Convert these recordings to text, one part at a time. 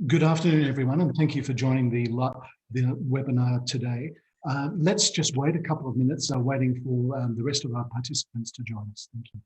Good afternoon, everyone, and thank you for joining the webinar today. Let's just wait a couple of minutes, waiting for the rest of our participants to join us. Thank you.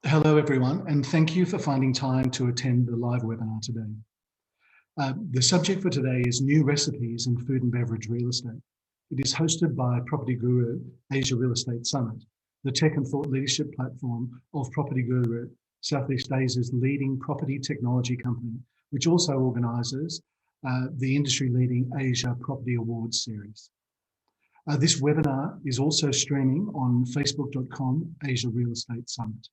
Hello, everyone, and thank you for finding time to attend the live webinar today. The subject for today is new recipes in food and beverage real estate. It is hosted by PropertyGuru Asia Real Estate Summit, the tech and thought leadership platform of PropertyGuru, Southeast Asia's leading property technology company, which also organises the industry-leading Asia Property Awards series. This webinar is also streaming on facebook.com Asia Real Estate Summit.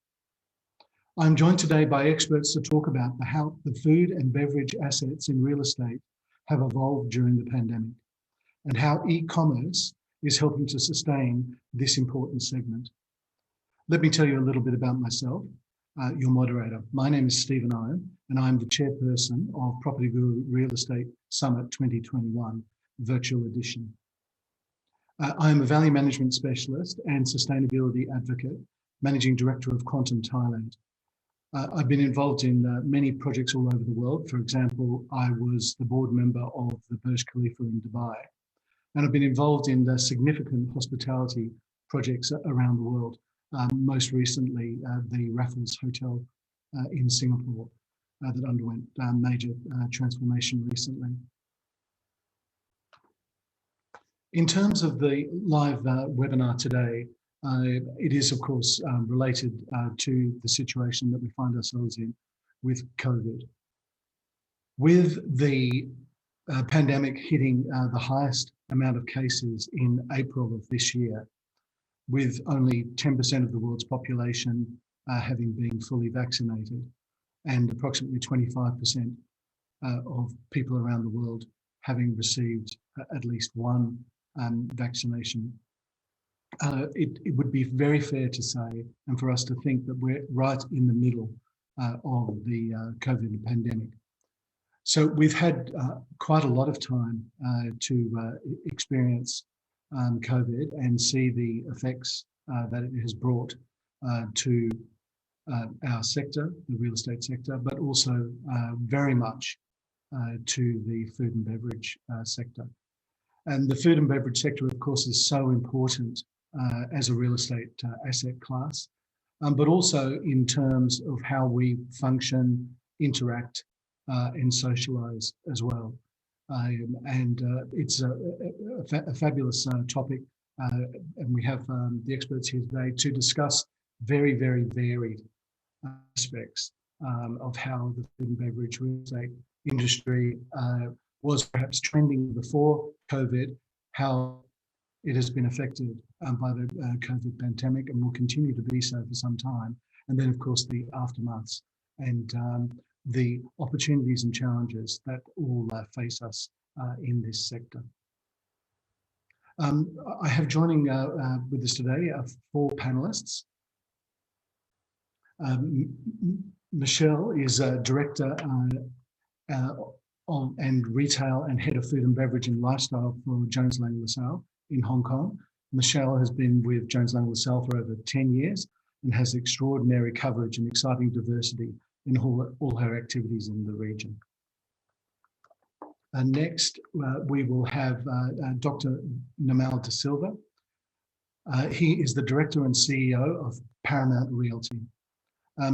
I'm joined today by experts to talk about how the food and beverage assets in real estate have evolved during the pandemic and how e-commerce is helping to sustain this important segment. Let me tell you a little bit about myself, your moderator. My name is Stephen Owen, and I'm the chairperson of PropertyGuru Real Estate Summit 2021 Virtual Edition. I am a value management specialist and sustainability advocate, managing director of Quantum Thailand. I've been involved in many projects all over the world. For example, I was the board member of the Burj Khalifa in Dubai, and I've been involved in significant hospitality projects around the world. Most recently, the Raffles Hotel in Singapore that underwent major transformation recently. In terms of the live webinar today, it is, of course, related to the situation that we find ourselves in with COVID. With the pandemic hitting the highest amount of cases in April of this year, with only 10% of the world's population having been fully vaccinated, and approximately 25% of people around the world having received at least one vaccination, it would be very fair to say, and for us to think, that we're right in the middle of the COVID pandemic. So we've had quite a lot of time to experience COVID and see the effects that it has brought to our sector, the real estate sector, but also very much to the food and beverage sector. And the food and beverage sector, of course, is so important as a real estate asset class, but also in terms of how we function, interact, and socialise as well. It's a fabulous topic, and we have the experts here today to discuss very, very varied aspects of how the food and beverage real estate industry was perhaps trending before COVID, how it has been affected by the COVID pandemic and will continue to be so for some time. And then, of course, the aftermaths and the opportunities and challenges that all face us in this sector. I have joining with us today 4 panelists. Michelle is Director and Retail and Head of Food and Beverage and Lifestyle for Jones Lang LaSalle in Hong Kong. Michelle has been with Jones Lang LaSalle for over 10 years and has extraordinary coverage and exciting diversity in all her activities in the region. Next, we will have Dr. Namal De Silva. He is the Director and CEO of Paramount Realty,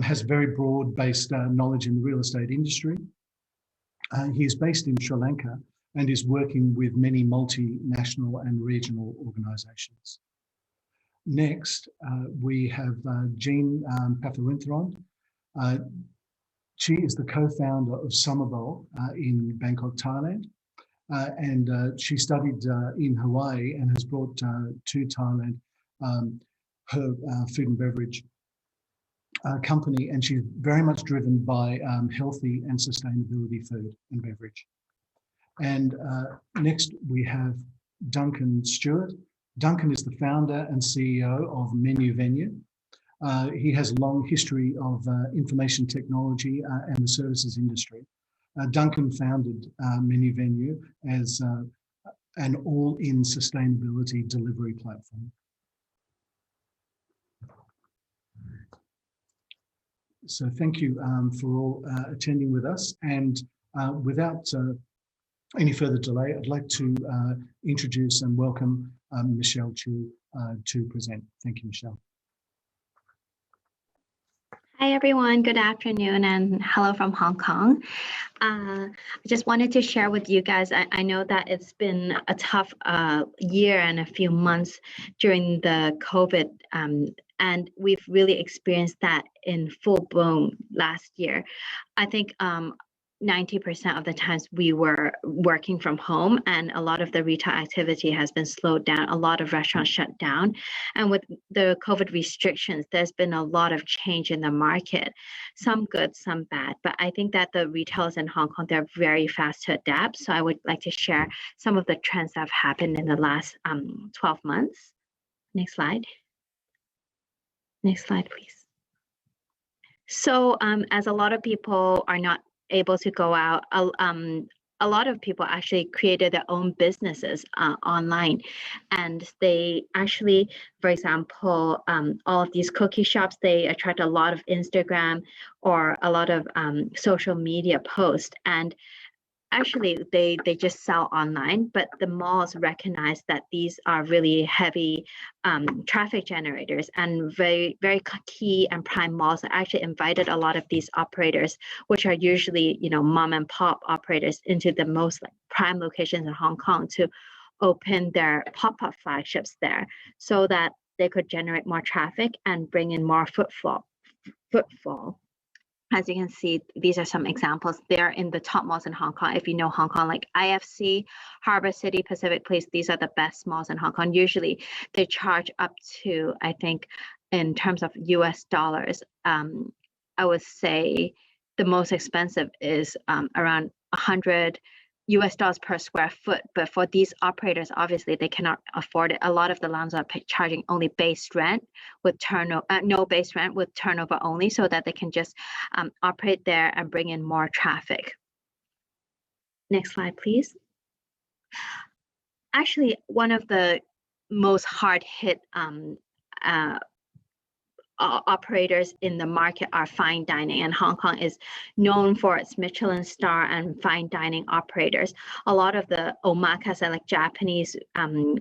has very broad-based knowledge in the real estate industry. He is based in Sri Lanka and is working with many multinational and regional organisations. Next, we have Jean Patharintharon. She is the co-founder of Summer Bowl in Bangkok, Thailand. And she studied in Hawaii and has brought to Thailand her food and beverage company, and she's very much driven by healthy and sustainability food and beverage. And next we have Duncan Stewart. Duncan is the founder and CEO of Menu Venue. He has a long history of information technology and the services industry. Duncan founded Menu Venue as an all-in sustainability delivery platform. So thank you for all attending with us. And without any further delay, I'd like to introduce and welcome Michelle Chiu to present. Thank you, Michelle. Hi, everyone. Good afternoon and hello from Hong Kong. I just wanted to share with you guys, I know that it's been a tough year and a few months during the COVID, and we've really experienced that in full bloom last year. I think 90% of the times we were working from home, and a lot of the retail activity has been slowed down. A lot of restaurants shut down. And with the COVID restrictions, there's been a lot of change in the market, some good, some bad. But I think that the retailers in Hong Kong, they're very fast to adapt. So I would like to share some of the trends that have happened in the last 12 months. Next slide. Next slide, please. So as a lot of people are not able to go out, a lot of people actually created their own businesses online, and they actually, for example, all of these cookie shops, they attract a lot of Instagram or a lot of social media posts, and actually they just sell online, but the malls recognize that these are really heavy traffic generators, and very key and prime malls actually invited a lot of these operators, which are usually, you know, mom and pop operators, into the most prime locations in Hong Kong to open their pop-up flagships there, so that they could generate more traffic and bring in more footfall. As you can see, these are some examples. They're in the top malls in Hong Kong. If you know Hong Kong, like IFC, Harbour City, Pacific Place, these are the best malls in Hong Kong. Usually they charge up to, I think, in terms of US dollars, I would say the most expensive is around 100 US dollars per square foot. But for these operators, obviously they cannot afford it. A lot of the landlords are charging only base rent with turnover, no base rent with turnover only, so that they can just operate there and bring in more traffic. Next slide, please. Actually, one of the most hard hit operators in the market are fine dining, and Hong Kong is known for its Michelin star and fine dining operators. A lot of the omakase, like Japanese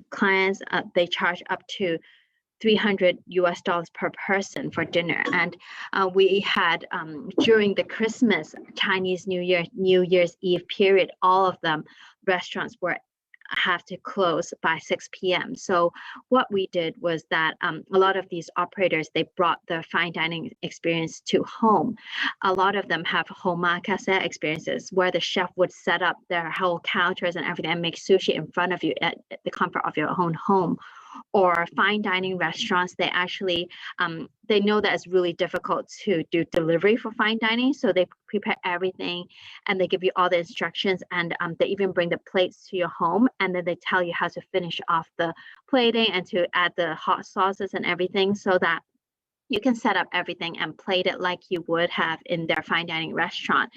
clients, they charge up to 300 US dollars per person for dinner. And we had during the Christmas, Chinese New Year, New Year's Eve period, all of them restaurants have to close by 6 p.m. So what we did was that a lot of these operators, they brought the fine dining experience to home. A lot of them have homakase experiences where the chef would set up their whole counters and everything and make sushi in front of you at the comfort of your own home. Or fine dining restaurants, they actually, they know that it's really difficult to do delivery for fine dining. So they prepare everything and they give you all the instructions, and they even bring the plates to your home, and then they tell you how to finish off the plating and to add the hot sauces and everything, so that you can set up everything and plate it like you would have in their fine dining restaurant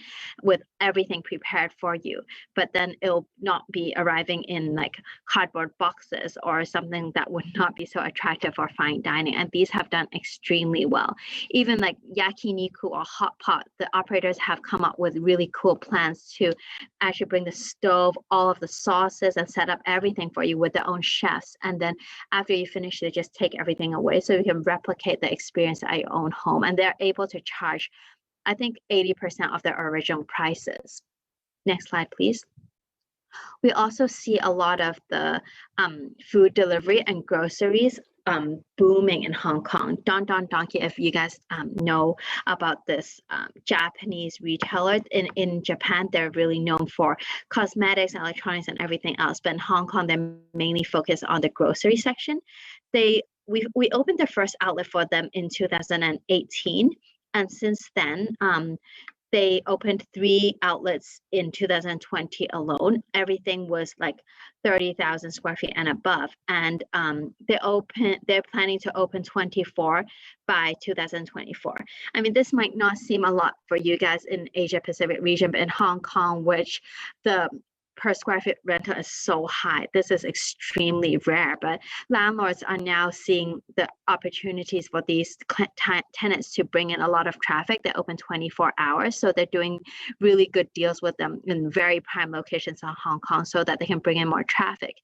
with everything prepared for you. But then it'll not be arriving in like cardboard boxes or something that would not be so attractive for fine dining. And these have done extremely well. Even like yakiniku or hot pot, the operators have come up with really cool plans to actually bring the stove, all of the sauces, and set up everything for you with their own chefs. And then after you finish, they just take everything away so you can replicate the experience at your own home, and they're able to charge, I think, 80% of their original prices. Next slide, please. We also see a lot of the food delivery and groceries booming in Hong Kong. Don Don Donki, if you guys know about this Japanese retailer in Japan, they're really known for cosmetics, electronics, and everything else. But in Hong Kong, they're mainly focused on the grocery section. We opened the first outlet for them in 2018, and since then, they opened 3 outlets in 2020 alone. Everything was like 30,000 square feet and above. And they're planning to open 24 by 2024. I mean, this might not seem a lot for you guys in Asia Pacific region, but in Hong Kong, which the per square feet rental is so high, this is extremely rare. But landlords are now seeing the opportunities for these tenants to bring in a lot of traffic. They open 24 hours, so they're doing really good deals with them in very prime locations in Hong Kong so that they can bring in more traffic.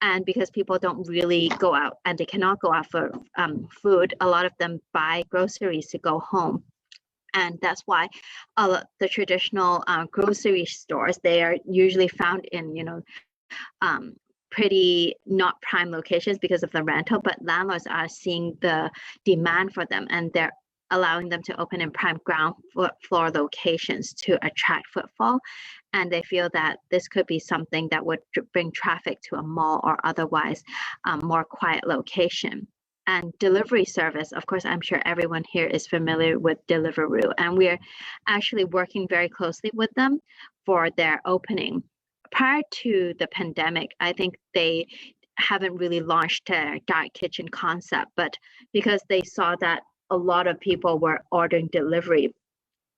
And because people don't really go out and they cannot go out for food, a lot of them buy groceries to go home. And that's why the traditional grocery stores, they are usually found in, pretty not prime locations because of the rental, but landlords are seeing the demand for them, and they're allowing them to open in prime ground floor locations to attract footfall. And they feel that this could be something that would bring traffic to a mall or otherwise more quiet location. And delivery service, of course, I'm sure everyone here is familiar with Deliveroo, and we're actually working very closely with them for their opening. Prior to the pandemic, I think they haven't really launched their dark kitchen concept, but because they saw that a lot of people were ordering delivery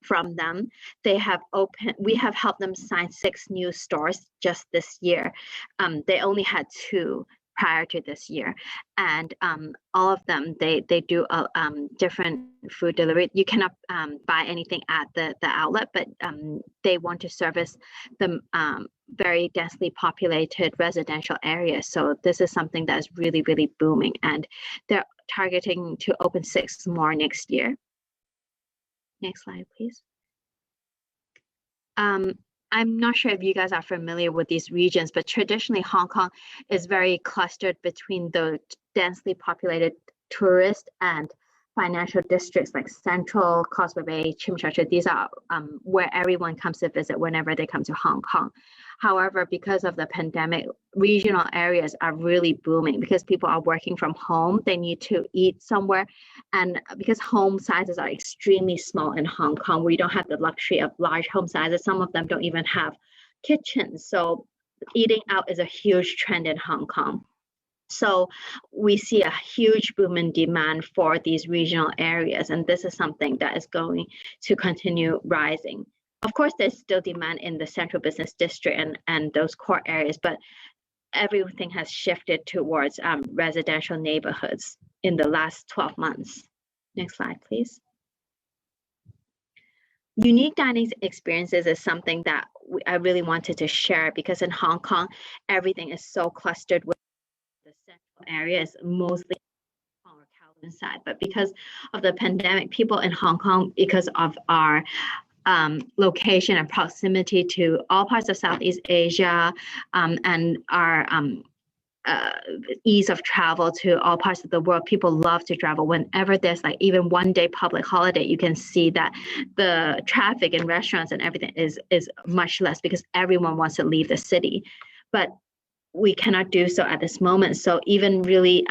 from them, we have helped them sign 6 new stores just this year. They only had 2 prior to this year, and all of them they do different food delivery. You cannot buy anything at the outlet, but they want to service the very densely populated residential areas. So this is something that is really, really booming, and they're targeting to open 6 more next year. Next slide, please. I'm not sure if you guys are familiar with these regions, but traditionally Hong Kong is very clustered between the densely populated tourist and financial districts like Central, Causeway Bay, Tsim Sha Tsui. These are where everyone comes to visit whenever they come to Hong Kong. However, because of the pandemic, regional areas are really booming because people are working from home. They need to eat somewhere. And because home sizes are extremely small in Hong Kong, we don't have the luxury of large home sizes. Some of them don't even have kitchens. So eating out is a huge trend in Hong Kong. So we see a huge boom in demand for these regional areas, and this is something that is going to continue rising. Of course, there's still demand in the central business district and those core areas, but everything has shifted towards residential neighborhoods in the last 12 months. Next slide, please. Unique dining experiences is something that I really wanted to share because in Hong Kong, everything is so clustered with the central areas, mostly Hong Kong or Kowloon side. But because of the pandemic, people in Hong Kong, because of our location and proximity to all parts of Southeast Asia and our ease of travel to all parts of the world, people love to travel. Whenever there's like even 1 day public holiday, you can see that the traffic in restaurants and everything is much less because everyone wants to leave the city. But we cannot do so at this moment. So even really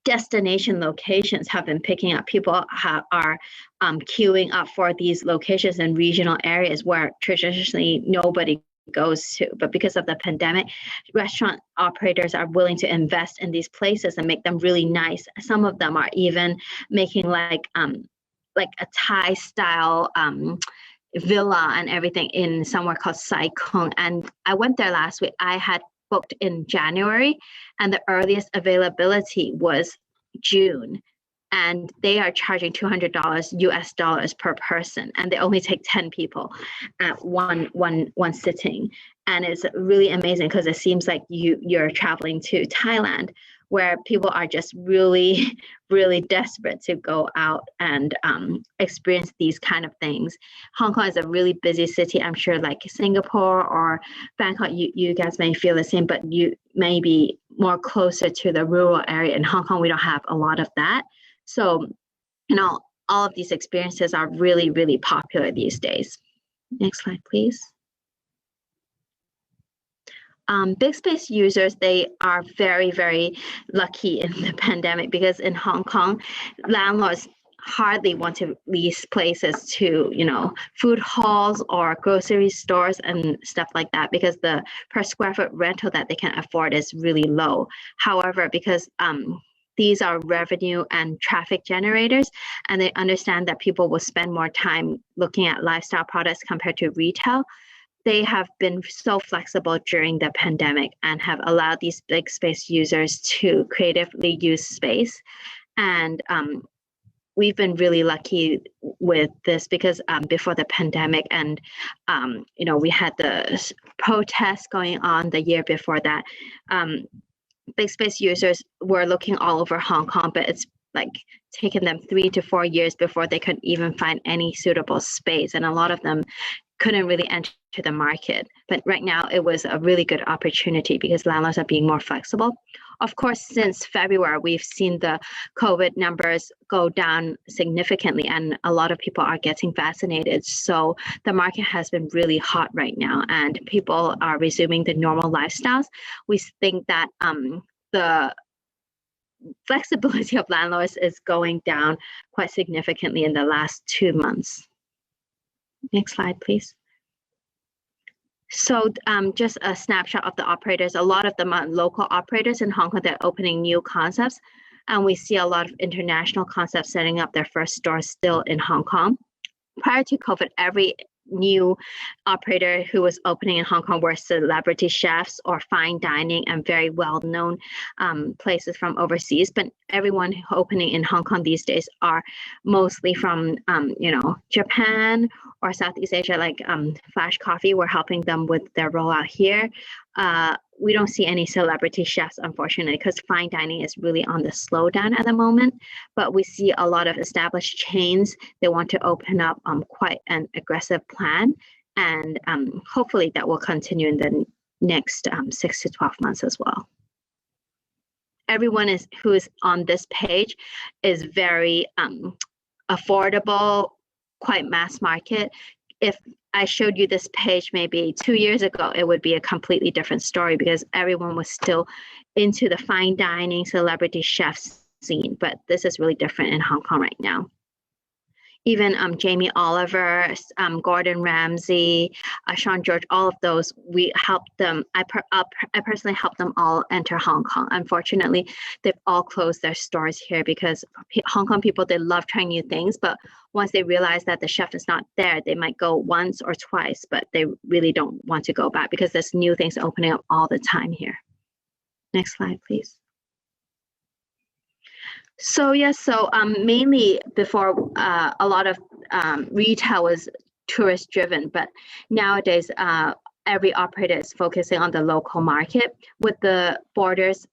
destination locations have been picking up. People are queuing up for these locations in regional areas where traditionally nobody goes to. But because of the pandemic, restaurant operators are willing to invest in these places and make them really nice. Some of them are even making like a Thai style villa and everything in somewhere called Sai Kung. And I went there last week. I had booked in January and the earliest availability was June, and they are charging $200 US dollars per person, and they only take 10 people at one sitting. And it's really amazing because it seems like you're traveling to Thailand, where people are just really, really desperate to go out and experience these kind of things. Hong Kong is a really busy city. I'm sure like Singapore or Bangkok, you guys may feel the same, but you may be more closer to the rural area. In Hong Kong, we don't have a lot of that. So, all of these experiences are really, really popular these days. Next slide, please. Big space users, they are very, very lucky in the pandemic, because in Hong Kong, landlords hardly want to lease places to, food halls or grocery stores and stuff like that, because the per square foot rental that they can afford is really low. However, because these are revenue and traffic generators, and they understand that people will spend more time looking at lifestyle products compared to retail, they have been so flexible during the pandemic and have allowed these big space users to creatively use space. And we've been really lucky with this, because before the pandemic, and we had the protests going on the year before that, big space users were looking all over Hong Kong, but it's like taken them 3 to 4 years before they could even find any suitable space, and a lot of them couldn't really enter the market. But right now it was a really good opportunity, because landlords are being more flexible. Of course, since February, we've seen the COVID numbers go down significantly, and a lot of people are getting vaccinated. So the market has been really hot right now, and people are resuming the normal lifestyles. We think that the flexibility of landlords is going down quite significantly in the last 2 months. Next slide, please. So just a snapshot of the operators. A lot of them are local operators in Hong Kong. They're opening new concepts, and we see a lot of international concepts setting up their first stores still in Hong Kong. Prior to COVID, every new operator who was opening in Hong Kong were celebrity chefs or fine dining and very well-known places from overseas. But everyone opening in Hong Kong these days are mostly from, Japan or Southeast Asia, like Flash Coffee. We're helping them with their rollout here. We don't see any celebrity chefs, unfortunately, because fine dining is really on the slowdown at the moment. But we see a lot of established chains. They want to open up quite an aggressive plan. And hopefully that will continue in the next 6 to 12 months as well. Everyone who is on this page is very affordable, quite mass market. If I showed you this page maybe 2 years ago, it would be a completely different story, because everyone was still into the fine dining celebrity chefs scene. But this is really different in Hong Kong right now. Even Jamie Oliver, Gordon Ramsay, Sean George, all of those, we helped them. I personally helped them all enter Hong Kong. Unfortunately, they've all closed their stores here, because Hong Kong people, they love trying new things. But once they realize that the chef is not there, they might go once or twice, but they really don't want to go back, because there's new things opening up all the time here. Next slide, please. So mainly before a lot of retail was tourist driven, but nowadays every operator is focusing on the local market. With the borders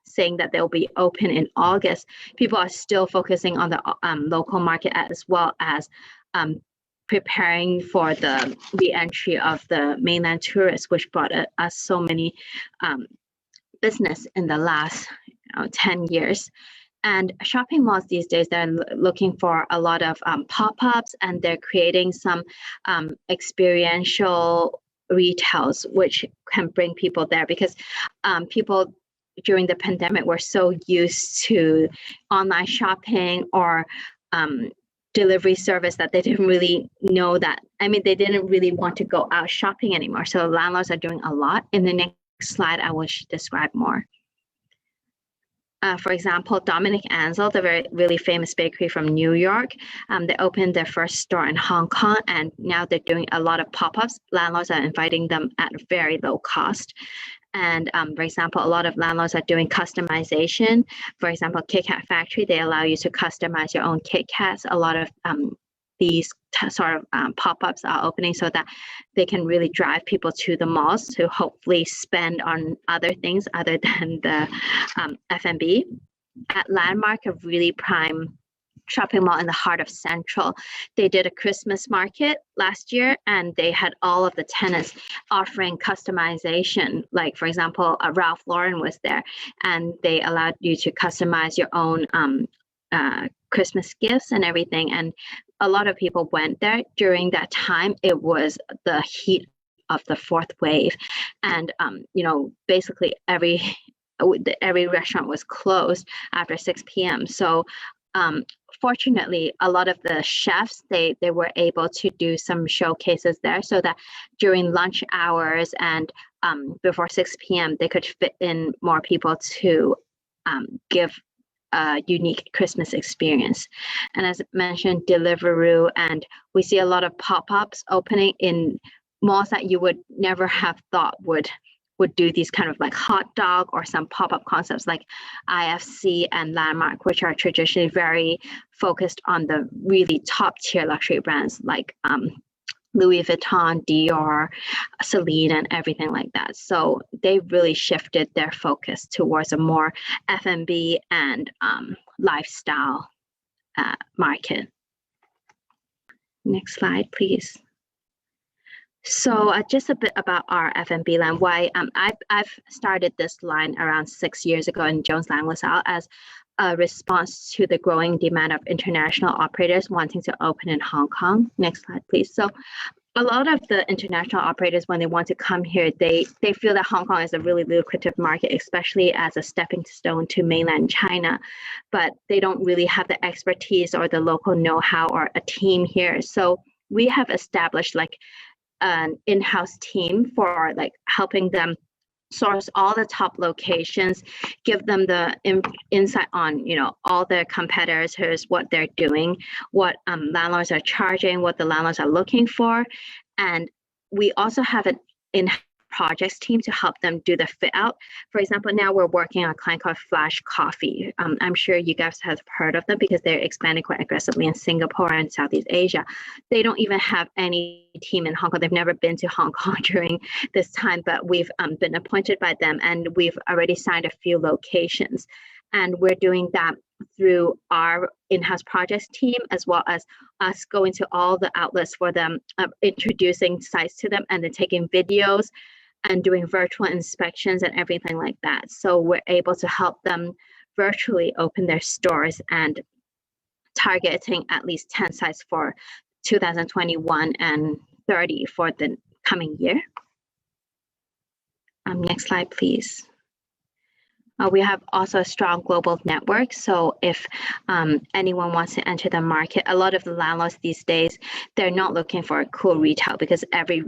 saying that they'll be open in August, people are still focusing on the local market, as well as preparing for the re-entry of the mainland tourists, which brought us so many business in the last 10 years. And shopping malls these days, they're looking for a lot of pop-ups, and they're creating some experiential retails, which can bring people there, because people during the pandemic were so used to online shopping or delivery service that they didn't really know that. They didn't really want to go out shopping anymore. So landlords are doing a lot. In the next slide, I will describe more. For example, Dominic Ansel, the really famous bakery from New York, they opened their first store in Hong Kong, and now they're doing a lot of pop-ups. Landlords are inviting them at a very low cost. And for example, a lot of landlords are doing customization. For example, Kit Kat Factory, they allow you to customize your own Kit Kats. A lot of these sort of pop-ups are opening so that they can really drive people to the malls to hopefully spend on other things other than the F&B. At Landmark, a really prime shopping mall in the heart of Central. They did a Christmas market last year, and they had all of the tenants offering customization. Like, for example, Ralph Lauren was there, and they allowed you to customize your own Christmas gifts and everything. And a lot of people went there during that time. It was the heat of the fourth wave, and basically every restaurant was closed after 6 p.m. So fortunately, a lot of the chefs, they were able to do some showcases there, so that during lunch hours and before 6 p.m. they could fit in more people to give a unique Christmas experience. And as mentioned, Deliveroo, and we see a lot of pop-ups opening in malls that you would never have thought would do these kind of like hot dog or some pop-up concepts like IFC and Landmark, which are traditionally very focused on the really top tier luxury brands like Louis Vuitton, Dior, Celine, and everything like that. So they really shifted their focus towards a more F&B and lifestyle market. Next slide, please. So just a bit about our F&B line. Why I've started this line around 6 years ago in Jones Lang LaSalle as a response to the growing demand of international operators wanting to open in Hong Kong. Next slide, please. So a lot of the international operators, when they want to come here, they feel that Hong Kong is a really lucrative market, especially as a stepping stone to mainland China, but they don't really have the expertise or the local know-how or a team here. So we have established like an in-house team for like helping them source all the top locations, give them the insight on all their competitors, what they're doing, what landlords are charging, what the landlords are looking for. And we also have an in-house projects team to help them do the fit out. For example, now we're working on a client called Flash Coffee. I'm sure you guys have heard of them because they're expanding quite aggressively in Singapore and Southeast Asia. They don't even have any team in Hong Kong. They've never been to Hong Kong during this time, but we've been appointed by them, and we've already signed a few locations. And we're doing that through our in-house projects team, as well as us going to all the outlets for them, introducing sites to them, and then taking videos and doing virtual inspections and everything like that. So we're able to help them virtually open their stores and targeting at least 10 sites for 2021 and 30 for the coming year. Next slide, please. We have also a strong global network. So if anyone wants to enter the market, a lot of the landlords these days, they're not looking for a cool retail because every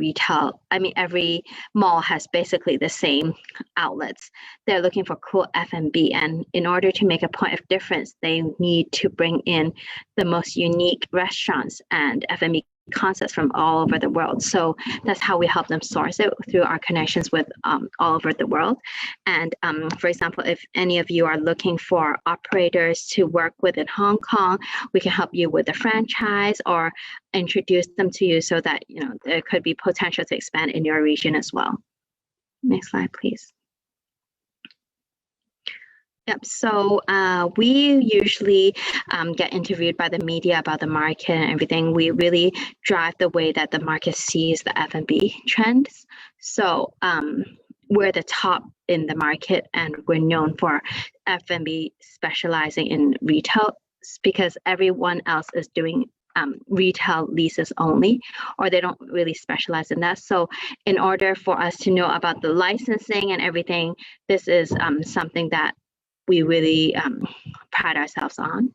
mall has basically the same outlets. They're looking for cool F&B. And in order to make a point of difference, they need to bring in the most unique restaurants and F&B concepts from all over the world. So that's how we help them source it, through our connections with all over the world. And for example, if any of you are looking for operators to work with in Hong Kong, we can help you with the franchise or introduce them to you so that there could be potential to expand in your region as well. Next slide, please. Yep. So we usually get interviewed by the media about the market and everything. We really drive the way that the market sees the F&B trends. So we're the top in the market, and we're known for F&B specializing in retail because everyone else is doing retail leases only, or they don't really specialize in that. So in order for us to know about the licensing and everything, this is something that we really pride ourselves on.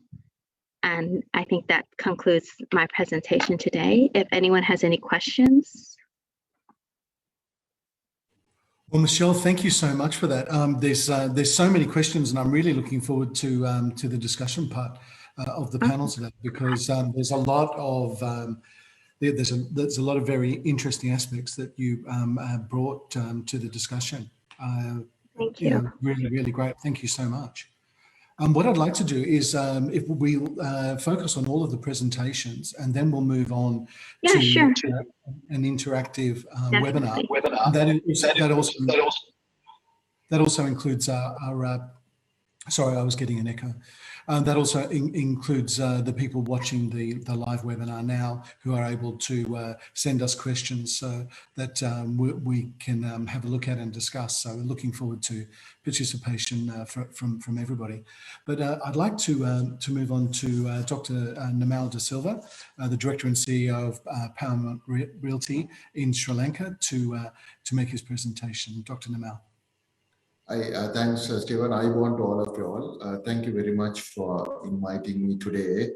And I think that concludes my presentation today. If anyone has any questions. Well, Michelle, thank you so much for that. There's so many questions, and I'm really looking forward to the discussion part of the panel today, because there's a lot of there's a lot of very interesting aspects that you brought to the discussion. Thank you. Really, really great. Thank you so much. What I'd like to do is if we focus on all of the presentations, and then we'll move on to an interactive webinar. That also includes our sorry, I was getting an echo. That also includes the people watching the live webinar now who are able to send us questions so that we can have a look at and discuss. So we're looking forward to participation from everybody. But I'd like to move on to Dr. Namal De Silva, the Director and CEO of Paramount Realty in Sri Lanka, to make his presentation. Dr. Namal. Thanks, Stephen. I want all of you all. Thank you very much for inviting me today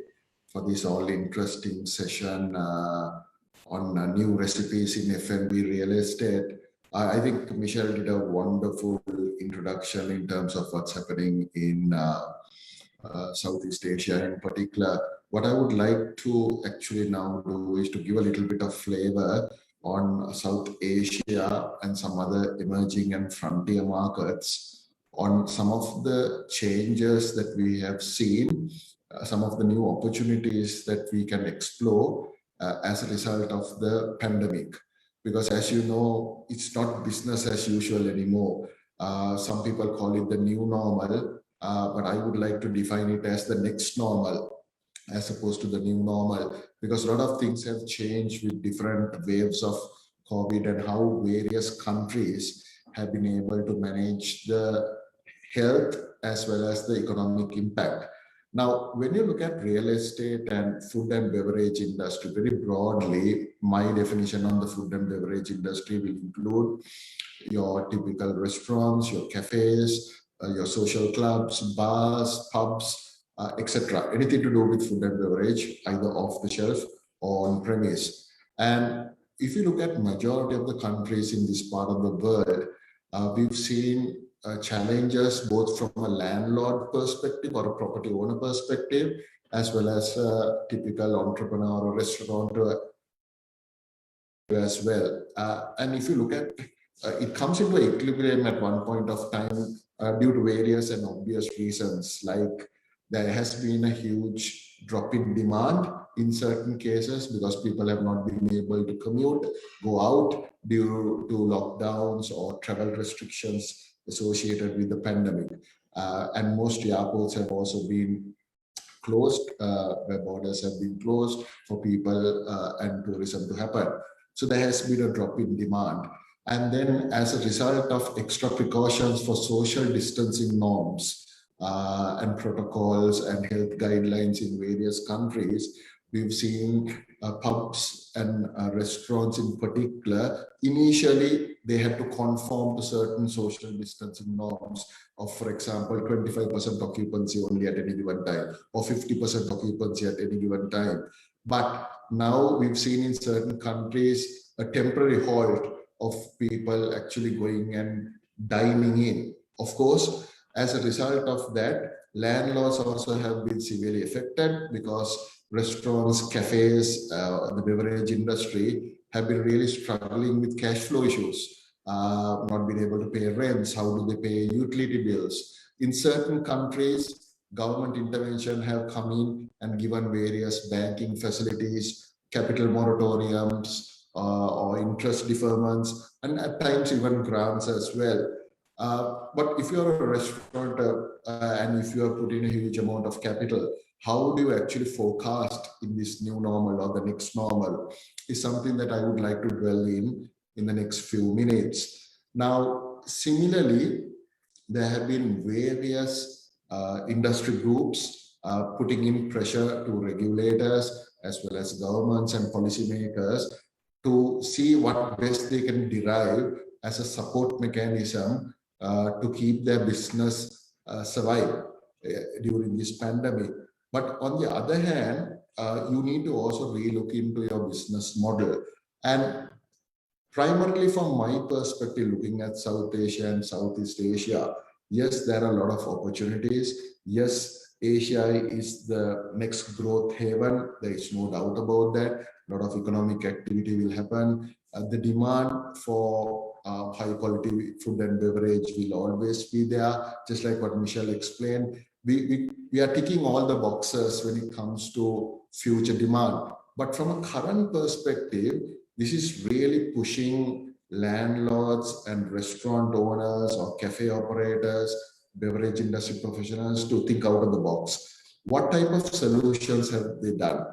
for this all interesting session on new recipes in F&B real estate. I think Michelle did a wonderful introduction in terms of what's happening in Southeast Asia in particular. What I would like to actually now do is to give a little bit of flavor on South Asia and some other emerging and frontier markets, on some of the changes that we have seen, some of the new opportunities that we can explore as a result of the pandemic. Because as you know, it's not business as usual anymore. Some people call it the new normal, but I would like to define it as the next normal, as opposed to the new normal, because a lot of things have changed with different waves of COVID and how various countries have been able to manage the health as well as the economic impact. Now, when you look at real estate and food and beverage industry, very broadly, my definition on the food and beverage industry will include your typical restaurants, your cafes, your social clubs, bars, pubs, etc. Anything to do with food and beverage, either off the shelf or on premise. And if you look at majority of the countries in this part of the world, we've seen challenges both from a landlord perspective or a property owner perspective, as well as a typical entrepreneur or restaurateur as well. And if you look at it comes into equilibrium at one point of time due to various and obvious reasons, like there has been a huge drop in demand in certain cases because people have not been able to commute, go out due to lockdowns or travel restrictions associated with the pandemic. And most airports have also been closed, where borders have been closed for people and tourism to happen. So there has been a drop in demand. And then as a result of extra precautions for social distancing norms, and protocols and health guidelines in various countries, we've seen pubs and restaurants in particular, initially they had to conform to certain social distancing norms of, for example, 25% occupancy only at any given time or 50% occupancy at any given time. But now we've seen in certain countries a temporary halt of people actually going and dining in. Of course, as a result of that, landlords also have been severely affected because restaurants, cafes, the beverage industry have been really struggling with cash flow issues, not being able to pay rents. How do they pay utility bills? In certain countries, government intervention have come in and given various banking facilities, capital moratoriums, or interest deferments, and at times even grants as well. But if you're a restaurateur and if you are putting a huge amount of capital, how do you actually forecast in this new normal or the next normal is something that I would like to dwell in the next few minutes. Now, similarly, there have been various industry groups putting in pressure to regulators as well as governments and policymakers to see what best they can derive as a support mechanism to keep their business survive during this pandemic. But on the other hand, you need to also relook into your business model. And primarily from my perspective, looking at South Asia and Southeast Asia, yes, there are a lot of opportunities. Yes, Asia is the next growth haven. There is no doubt about that. A lot of economic activity will happen. The demand for high quality food and beverage will always be there, just like what Michelle explained. We are ticking all the boxes when it comes to future demand. But from a current perspective, this is really pushing landlords and restaurant owners or cafe operators, beverage industry professionals to think out of the box. what type of solutions have they done?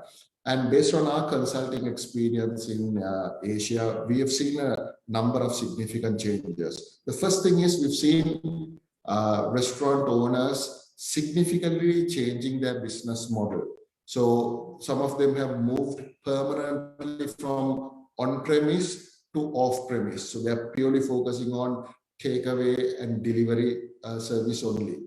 And based on our consulting experience in Asia, we have seen a number of significant changes. The first thing is we've seen restaurant owners significantly changing their business model. So some of them have moved permanently from on-premise to off-premise. So they're purely focusing on takeaway and delivery service only.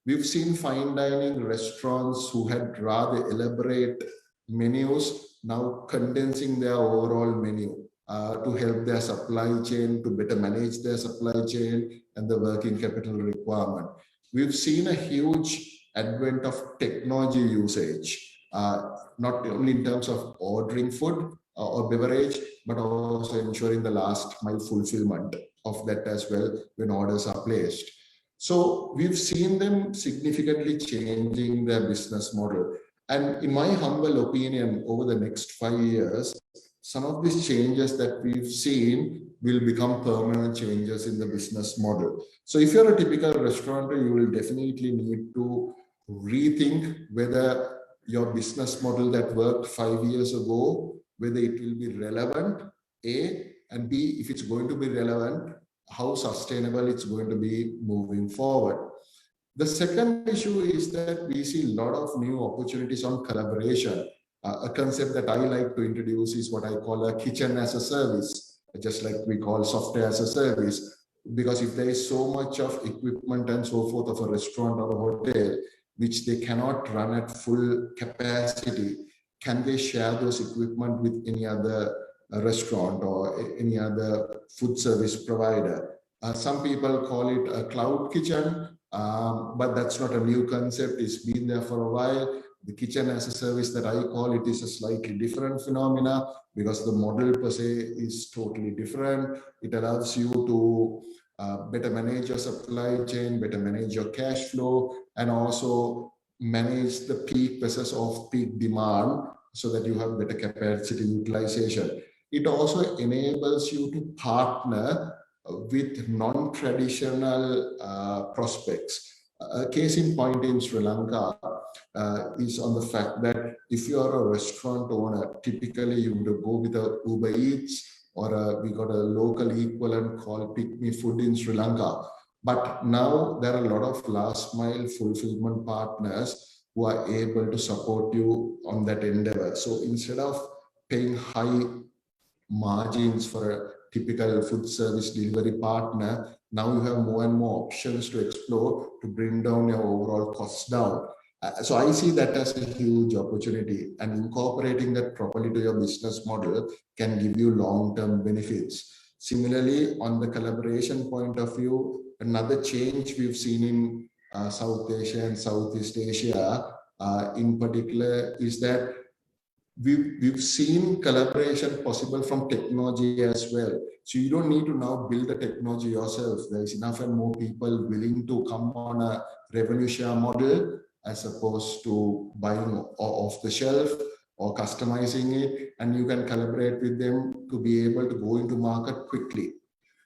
We've seen fine dining restaurants who had rather elaborate menus now condensing their overall menu to help their supply chain, to better manage their supply chain and the working capital requirement. We've seen a huge advent of technology usage, not only in terms of ordering food or beverage, but also ensuring the last mile fulfillment of that as well when orders are placed. So we've seen them significantly changing their business model. And in my humble opinion, over the next 5 years, some of these changes that we've seen will become permanent changes in the business model. So if you're a typical restaurateur, you will definitely need to rethink whether your business model that worked 5 years ago, whether it will be relevant, A, and B, if it's going to be relevant, how sustainable it's going to be moving forward. The second issue is that we see a lot of new opportunities on collaboration. A concept that I like to introduce is what I call a kitchen as a service, just like we call software as a service. Because if there is so much of equipment and so forth of a restaurant or a hotel, which they cannot run at full capacity, can they share those equipment with any other restaurant or any other food service provider? Some people call it a cloud kitchen, but that's not a new concept. It's been there for a while. The kitchen as a service that I call it is a slightly different phenomena because the model per se is totally different. It allows you to better manage your supply chain, better manage your cash flow, and also manage the peak versus off-peak demand so that you have better capacity utilization. It also enables you to partner with non-traditional prospects. A case in point in Sri Lanka is on the fact that if you are a restaurant owner, typically you would go with a Uber Eats or we got a local equivalent called Pick Me Food in Sri Lanka. But now there are a lot of last mile fulfillment partners who are able to support you on that endeavor. So instead of paying high margins for a typical food service delivery partner, now you have more and more options to explore to bring down your overall costs down. So I see that as a huge opportunity, and incorporating that properly to your business model can give you long-term benefits. Similarly, on the collaboration point of view, another change we've seen in South Asia and Southeast Asia in particular is that we've seen collaboration possible from technology as well. So you don't need to now build the technology yourself. There's enough and more people willing to come on a revenue share model as opposed to buying off the shelf or customizing it, and you can collaborate with them to be able to go into market quickly.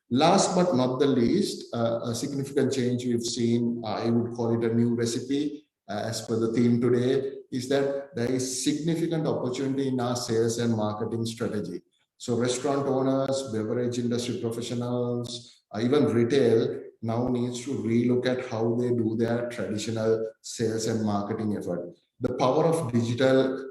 Last but not the least, a significant change we've seen, I would call it a new recipe, as per the theme today, is that there is significant opportunity in our sales and marketing strategy. So restaurant owners, beverage industry professionals, even retail now needs to relook at how they do their traditional sales and marketing effort. The power of digital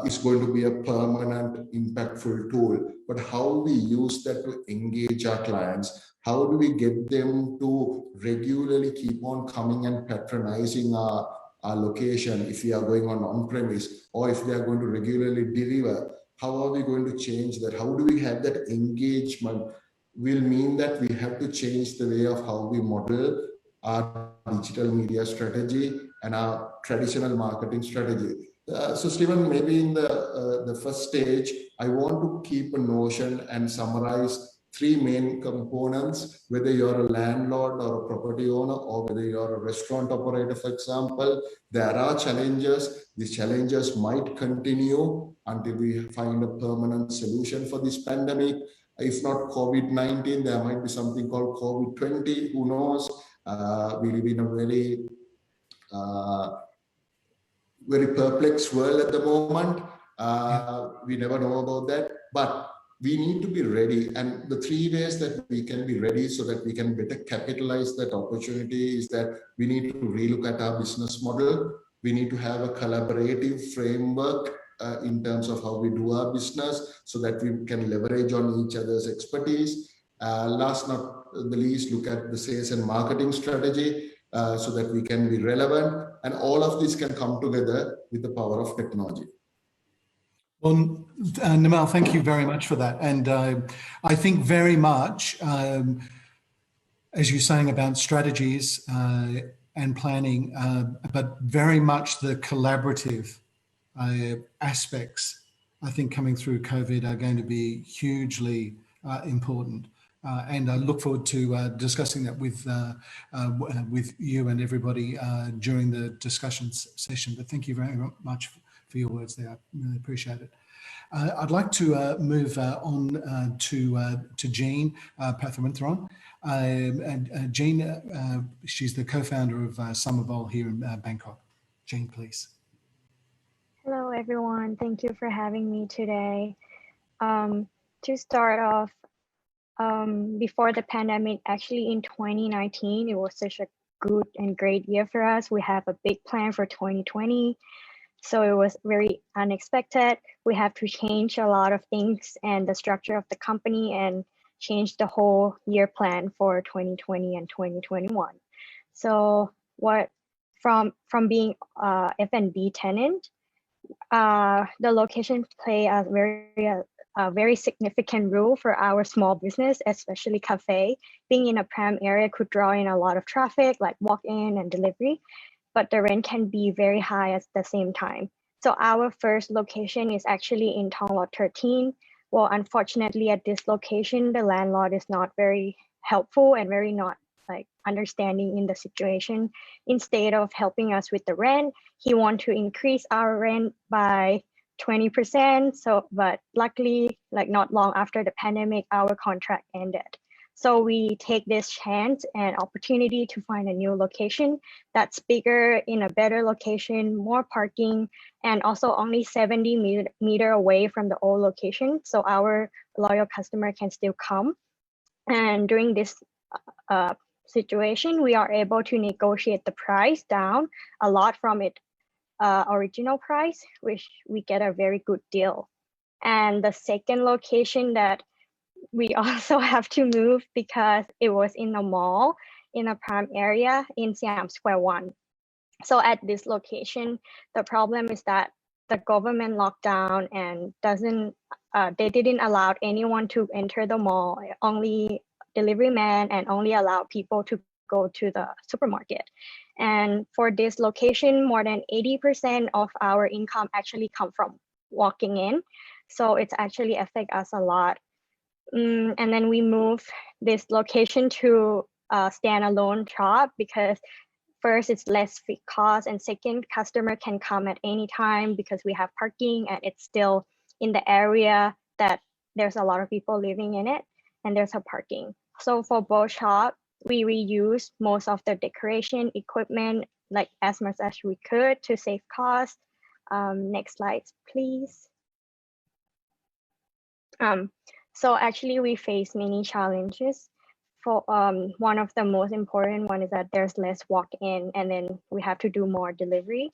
is going to be a permanent, impactful tool, but how we use that to engage our clients, how do we get them to regularly keep on coming and patronizing our location if we are going on-premise, or if they are going to regularly deliver, how are we going to change that? How do we have that engagement? Will mean that we have to change the way of how we model our digital media strategy and our traditional marketing strategy. So Stephen, maybe in the first stage, I want to keep a notion and summarize 3 main components, whether you're a landlord or a property owner, or whether you're a restaurant operator, for example. There are challenges. These challenges might continue until we find a permanent solution for this pandemic. If not COVID-19, there might be something called COVID-20, who knows? We live in a very very perplexed world at the moment. We never know about that, but we need to be ready. And the 3 ways that we can be ready so that we can better capitalize that opportunity is that we need to relook at our business model. We need to have a collaborative framework in terms of how we do our business so that we can leverage on each other's expertise. Last not the least, look at the sales and marketing strategy so that we can be relevant. And all of this can come together with the power of technology. Well, Namal, thank you very much for that. And I think very much, as you're saying about strategies and planning, but very much the collaborative aspects, I think coming through COVID are going to be hugely important. And I look forward to discussing that with you and everybody during the discussions session. But thank you very much for your words there. I really appreciate it. I'd like to move on to Jean Pathamathran. Jean, she's the co-founder of Summerbowl here in Bangkok. Jean, please. Hello, everyone. Thank you for having me today. To start off, before the pandemic, actually in 2019, it was such a good and great year for us. We have a big plan for 2020. So it was very unexpected. We have to change a lot of things and the structure of the company and change the whole year plan for 2020 and 2021. So what from being F&B tenant, the location play a very significant role for our small business, especially cafe. Being in a prime area could draw in a lot of traffic, like walk-in and delivery, but the rent can be very high at the same time. So our first location is actually in Thong Lot 13. Well, unfortunately, at this location, the landlord is not very helpful and very not like understanding in the situation. Instead of helping us with the rent, he want to increase our rent by 20%. So, but luckily, like not long after the pandemic, our contract ended. So we take this chance and opportunity to find a new location that's bigger, in a better location, more parking, and also only 70 meter away from the old location. So our loyal customer can still come. And during this situation, we are able to negotiate the price down a lot from its original price, which we get a very good deal. And the second location that we also have to move because it was in a mall in a prime area in Siam Square 1. So at this location, the problem is that the government locked down and they didn't allow anyone to enter the mall, only delivery man, and only allow people to go to the supermarket. And for this location, more than 80% of our income actually come from walking in. So it's actually affect us a lot. And then we move this location to a standalone shop because first it's less fixed cost, and second, customer can come at any time because we have parking and it's still in the area that there's a lot of people living in it and there's a parking. So for both shops, we reuse most of the decoration equipment like as much as we could to save cost. Next slide, please. So actually we face many challenges. For one of the most important one is that there's less walk-in and then we have to do more delivery.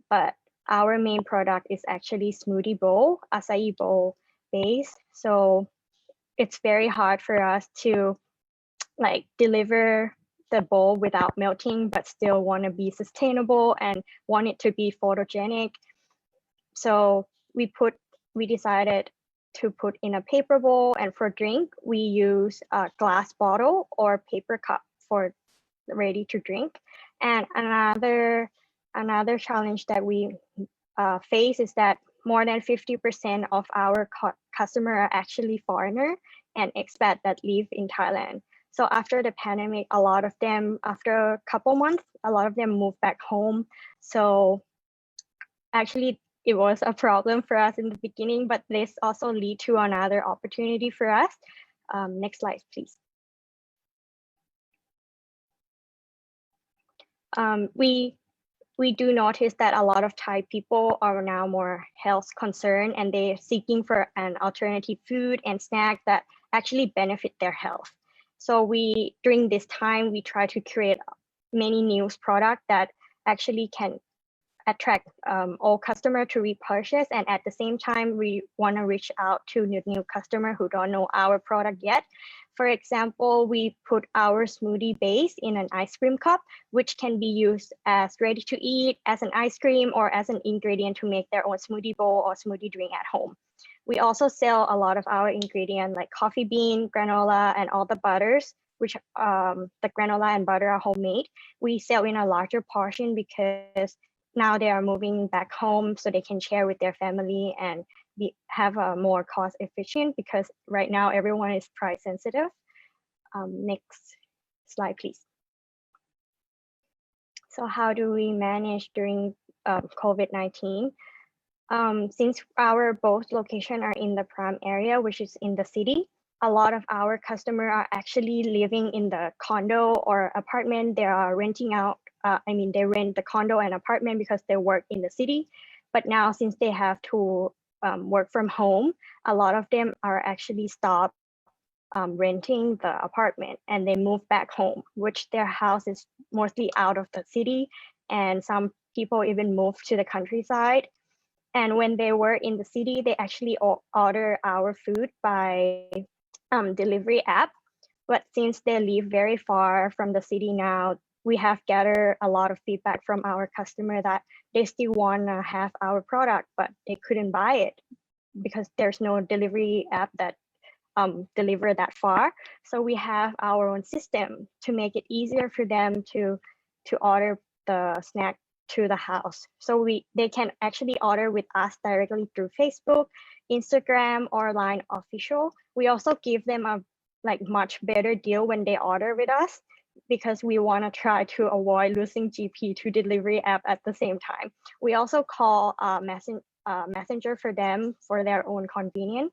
But our main product is actually smoothie bowl, acai bowl base. So it's very hard for us to like deliver the bowl without melting, but still want to be sustainable and want it to be photogenic. So we decided to put in a paper bowl, and for drink we use a glass bottle or paper cup for ready to drink. And another challenge that we face is that more than 50% of our customer are actually foreigner and expat that live in Thailand. So after the pandemic, a lot of them, after a couple months, a lot of them moved back home. So actually it was a problem for us in the beginning, but this also lead to another opportunity for us. Next slide, please. We we do notice that a lot of Thai people are now more health concerned, and they're seeking for an alternative food and snack that actually benefit their health. So during this time, we try to create many new products that actually can attract all customers to repurchase. And at the same time, we want to reach out to new customers who don't know our product yet. For example, we put our smoothie base in an ice cream cup, which can be used as ready to eat, as an ice cream, or as an ingredient to make their own smoothie bowl or smoothie drink at home. We also sell a lot of our ingredients like coffee bean, granola, and all the butters, which the granola and butter are homemade. We sell in a larger portion because now they are moving back home so they can share with their family and have a more cost efficient, because right now everyone is price sensitive. Next slide, please. So how do we manage during COVID-19? Since our both location are in the prime area, which is in the city, a lot of our customers are actually living in the condo or apartment. They are renting out, they rent the condo and apartment because they work in the city. But now, since they have to work from home, a lot of them are actually stopped renting the apartment and they move back home, which their house is mostly out of the city. And some people even move to the countryside. And when they were in the city, they actually order our food by delivery app. But since they live very far from the city now, we have gathered a lot of feedback from our customer that they still want to have our product, but they couldn't buy it because there's no delivery app that deliver that far. So we have our own system to make it easier for them to order the snack to the house. So they can actually order with us directly through Facebook, Instagram, or Line Official. We also give them a much better deal when they order with us, because we want to try to avoid losing GP to delivery app at the same time. We also call messenger for them for their own convenience.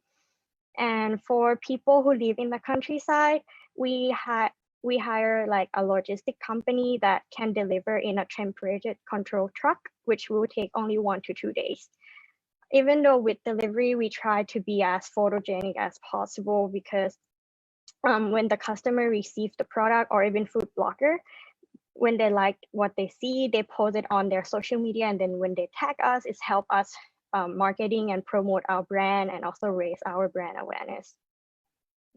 And for people who live in the countryside, we hire a logistic company that can deliver in a temperature control truck, which will take only 1 to 2 days. Even though with delivery, we try to be as photogenic as possible, because when the customer receives the product, or even food blogger, when they like what they see, they post it on their social media, and then when they tag us, it's help us marketing and promote our brand, and also raise our brand awareness.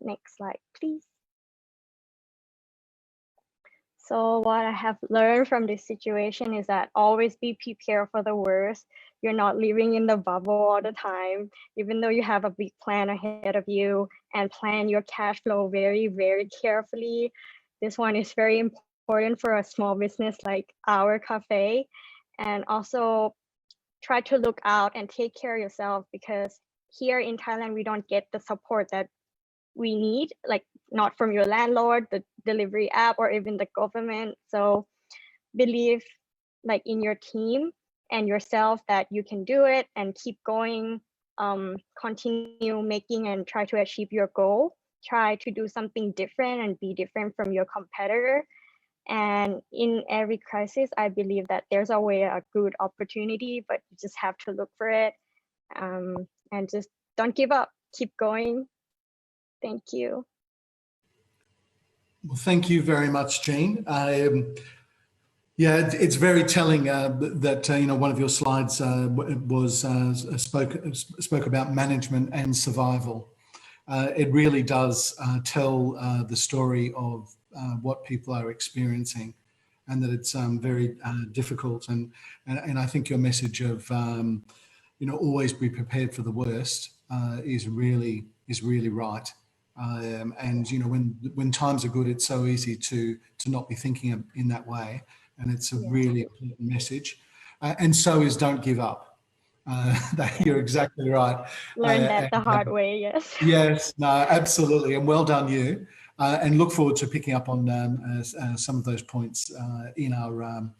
Next slide, please. So what I have learned from this situation is that always be prepared for the worst. You're not living in the bubble all the time, even though you have a big plan ahead of you, and plan your cash flow very, very carefully. This one is very important for a small business like our cafe. And also try to look out and take care of yourself, because here in Thailand, we don't get the support that we need, not from your landlord, the delivery app, or even the government. So believe in your team and yourself that you can do it, and keep going, continue making and try to achieve your goal. Try to do something different and be different from your competitor. And in every crisis, I believe that there's always a good opportunity, but you just have to look for it, and just don't give up, keep going. Thank you. Well, thank you very much, Jean. Yeah, it's very telling that one of your slides spoke about management and survival. It really does tell the story of what people are experiencing, and that it's very difficult. And I think your message of always be prepared for the worst is really right. And when times are good, it's so easy to not be thinking in that way, and it's a really important message. And so is don't give up. You're exactly right. Learn that the hard way. Yes. Yes. No. Absolutely. And well done, you. And look forward to picking up on some of those points in our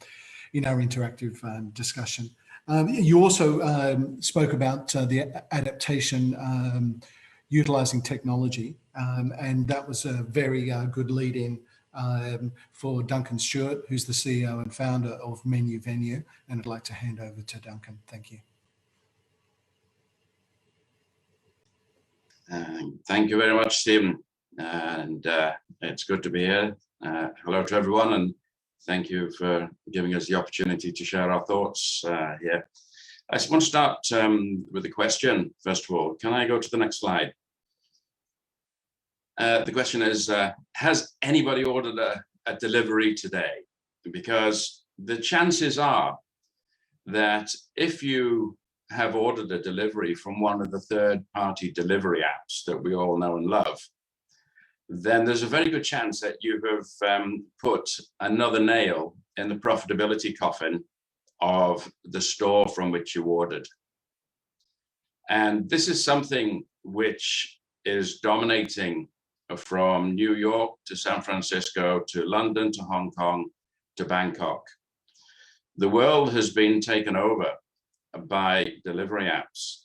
interactive discussion. You also spoke about the adaptation. Utilising technology, and that was a very good lead in for Duncan Stewart, who's the CEO and founder of Menu Venue, and I'd like to hand over to Duncan. Thank you. Thank you very much, Stephen, and it's good to be here. Hello to everyone, and thank you for giving us the opportunity to share our thoughts here. I just want to start with a question, first of all. Can I go to the next slide? The question is, has anybody ordered a delivery today? Because the chances are that if you have ordered a delivery from one of the third-party delivery apps that we all know and love, then there's a very good chance that you have put another nail in the profitability coffin of the store from which you ordered. And this is something which is dominating from New York to San Francisco to London to Hong Kong to Bangkok. The world has been taken over by delivery apps.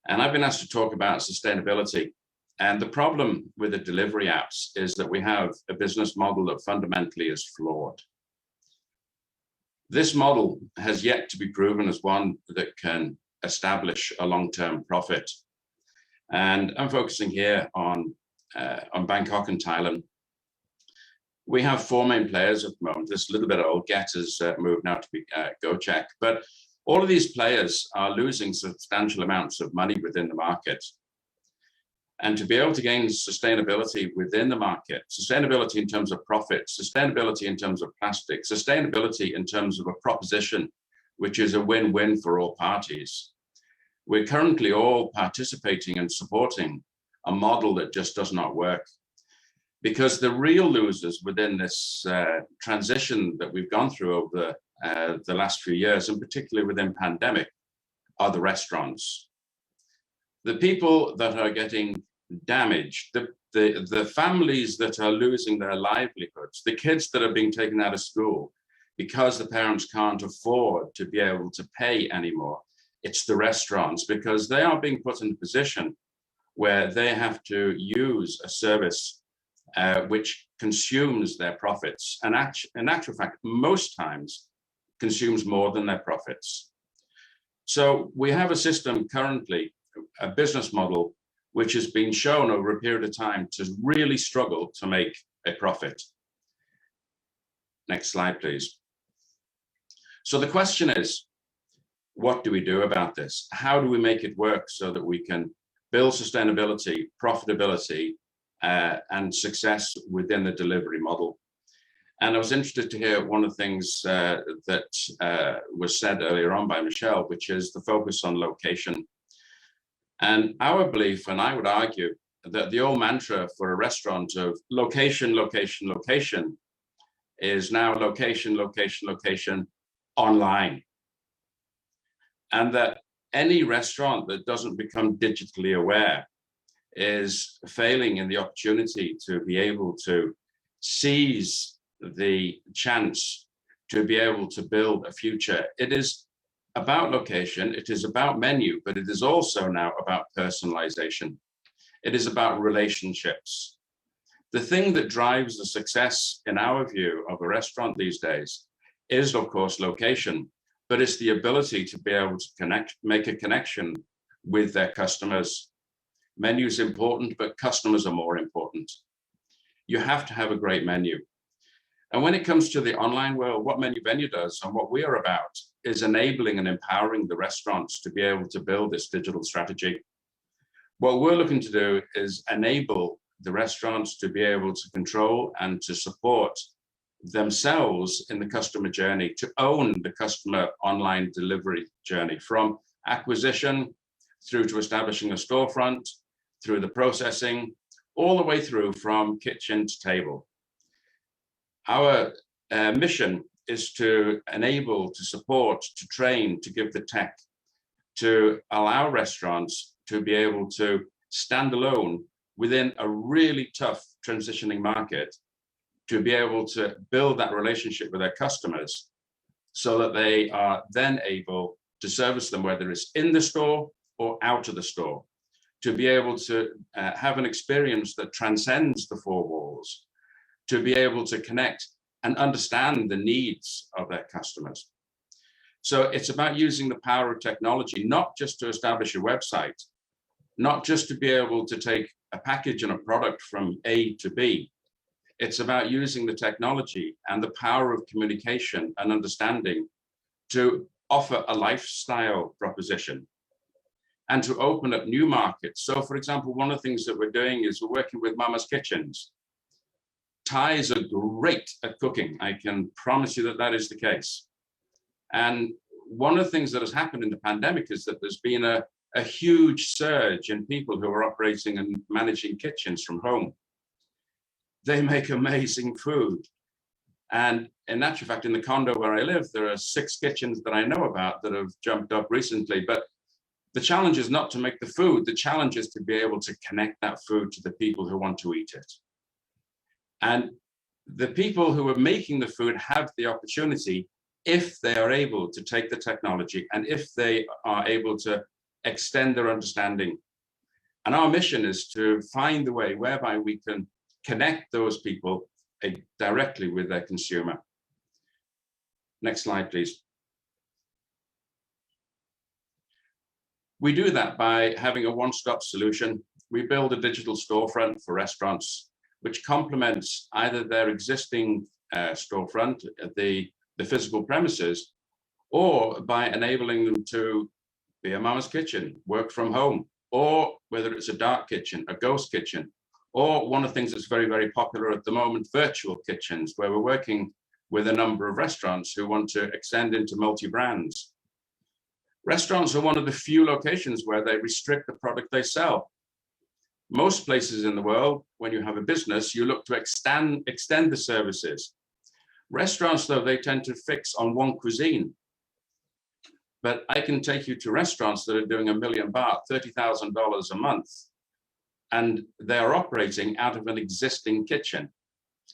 And I've been asked to talk about sustainability. And the problem with the delivery apps is that we have a business model that fundamentally is flawed. This model has yet to be proven as one that can establish a long-term profit. And I'm focusing here on Bangkok and Thailand. We have four main players at the moment. This is a little bit old. Get has moved now to be GoCheck. But all of these players are losing substantial amounts of money within the market. And to be able to gain sustainability within the market, sustainability in terms of profit, sustainability in terms of plastic, sustainability in terms of a proposition, which is a win-win for all parties, we're currently all participating and supporting a model that just does not work. Because the real losers within this transition that we've gone through over the last few years, and particularly within pandemic, are the restaurants. The people that are getting damaged, the families that are losing their livelihoods, the kids that are being taken out of school because the parents can't afford to be able to pay anymore. It's the restaurants, because they are being put in a position where they have to use a service which consumes their profits, and in actual fact, most times consumes more than their profits. So we have a system currently, a business model, which has been shown over a period of time to really struggle to make a profit. Next slide, please. So the question is, what do we do about this? How do we make it work so that we can build sustainability, profitability, and success within the delivery model? And I was interested to hear one of the things that was said earlier on by Michelle, which is the focus on location. And our belief, and I would argue, that the old mantra for a restaurant of location, location, location is now location, location, location online. And that any restaurant that doesn't become digitally aware is failing in the opportunity to be able to seize the chance to be able to build a future. It is about location, it is about menu, but it is also now about personalization. It is about relationships. The thing that drives the success, in our view, of a restaurant these days is, of course, location, but it's the ability to be able to connect, make a connection with their customers. Menu is important, but customers are more important. You have to have a great menu. And when it comes to the online world, what Menu Venue does and what we are about is enabling and empowering the restaurants to be able to build this digital strategy. What we're looking to do is enable the restaurants to be able to control and to support themselves in the customer journey, to own the customer online delivery journey, from acquisition through to establishing a storefront, through the processing, all the way through from kitchen to table. Our mission is to enable, to support, to train, to give the tech, to allow restaurants to be able to stand alone within a really tough transitioning market, to be able to build that relationship with their customers so that they are then able to service them, whether it's in the store or out of the store, to be able to have an experience that transcends the four walls, to be able to connect and understand the needs of their customers. So it's about using the power of technology, not just to establish a website, not just to be able to take a package and a product from A to B. It's about using the technology and the power of communication and understanding to offer a lifestyle proposition and to open up new markets. So for example, one of the things that we're doing is we're working with Mama's Kitchens. Thais are great at cooking. I can promise you that that is the case. And one of the things that has happened in the pandemic is that there's been a huge surge in people who are operating and managing kitchens from home. They make amazing food. And in actual fact, in the condo where I live, there are 6 kitchens that I know about that have jumped up recently. But the challenge is not to make the food. The challenge is to be able to connect that food to the people who want to eat it. And the people who are making the food have the opportunity, if they are able to take the technology and if they are able to extend their understanding. And our mission is to find the way whereby we can connect those people directly with their consumer. Next slide, please. We do that by having a one-stop solution. We build a digital storefront for restaurants, which complements either their existing storefront, the physical premises, or by enabling them to be a Mama's Kitchen, work from home, or whether it's a dark kitchen, a ghost kitchen, or one of the things that's very, very popular at the moment, virtual kitchens, where we're working with a number of restaurants who want to extend into multi-brands. Restaurants are one of the few locations where they restrict the product they sell. Most places in the world, when you have a business, you look to extend the services. Restaurants, though, they tend to fix on one cuisine. But I can take you to restaurants that are doing $1 million baht, $30,000 a month, and they are operating out of an existing kitchen.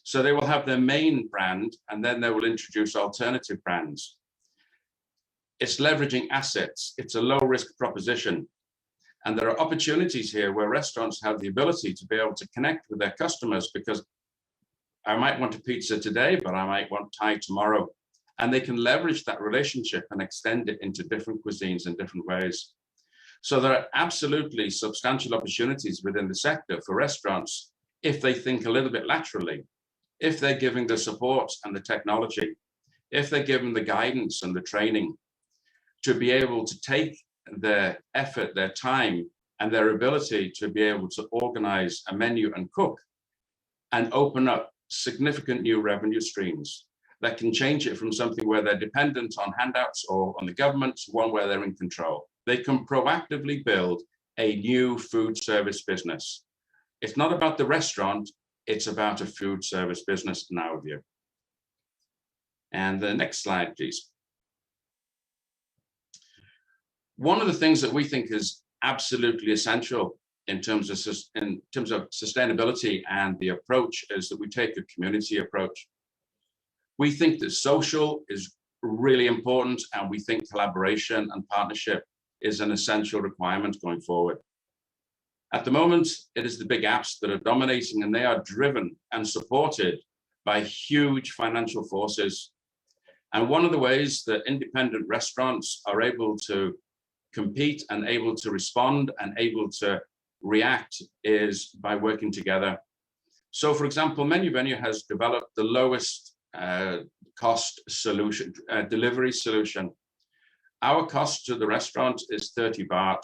So they will have their main brand, and then they will introduce alternative brands. It's leveraging assets. It's a low-risk proposition. And there are opportunities here where restaurants have the ability to be able to connect with their customers, because I might want a pizza today, but I might want Thai tomorrow. And they can leverage that relationship and extend it into different cuisines in different ways. So there are absolutely substantial opportunities within the sector for restaurants if they think a little bit laterally, if they're giving the support and the technology, if they're given the guidance and the training to be able to take their effort, their time, and their ability to be able to organize a menu and cook and open up significant new revenue streams that can change it from something where they're dependent on handouts or on the government to one where they're in control. They can proactively build a new food service business. It's not about the restaurant, it's about a food service business in our view. And the next slide, please. One of the things that we think is absolutely essential in terms of sustainability and the approach is that we take a community approach. We think that social is really important, and we think collaboration and partnership is an essential requirement going forward. At the moment, it is the big apps that are dominating, and they are driven and supported by huge financial forces. And one of the ways that independent restaurants are able to compete and able to respond and able to react is by working together. So for example, Menu Venue has developed the lowest cost solution, delivery solution. Our cost to the restaurant is 30 baht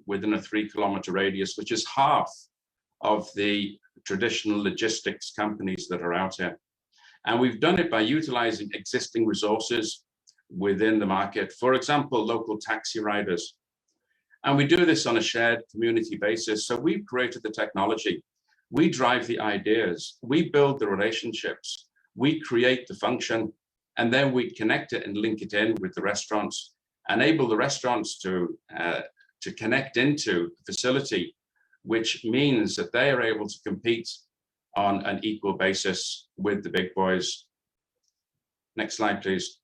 within a 3-kilometer radius, which is half of the traditional logistics companies that are out here. And we've done it by utilizing existing resources within the market. For example, local taxi riders. And we do this on a shared community basis. So we've created the technology. We drive the ideas. We build the relationships. We create the function, and then we connect it and link it in with the restaurants, enable the restaurants to connect into the facility, which means that they are able to compete on an equal basis with the big boys. Next slide, please.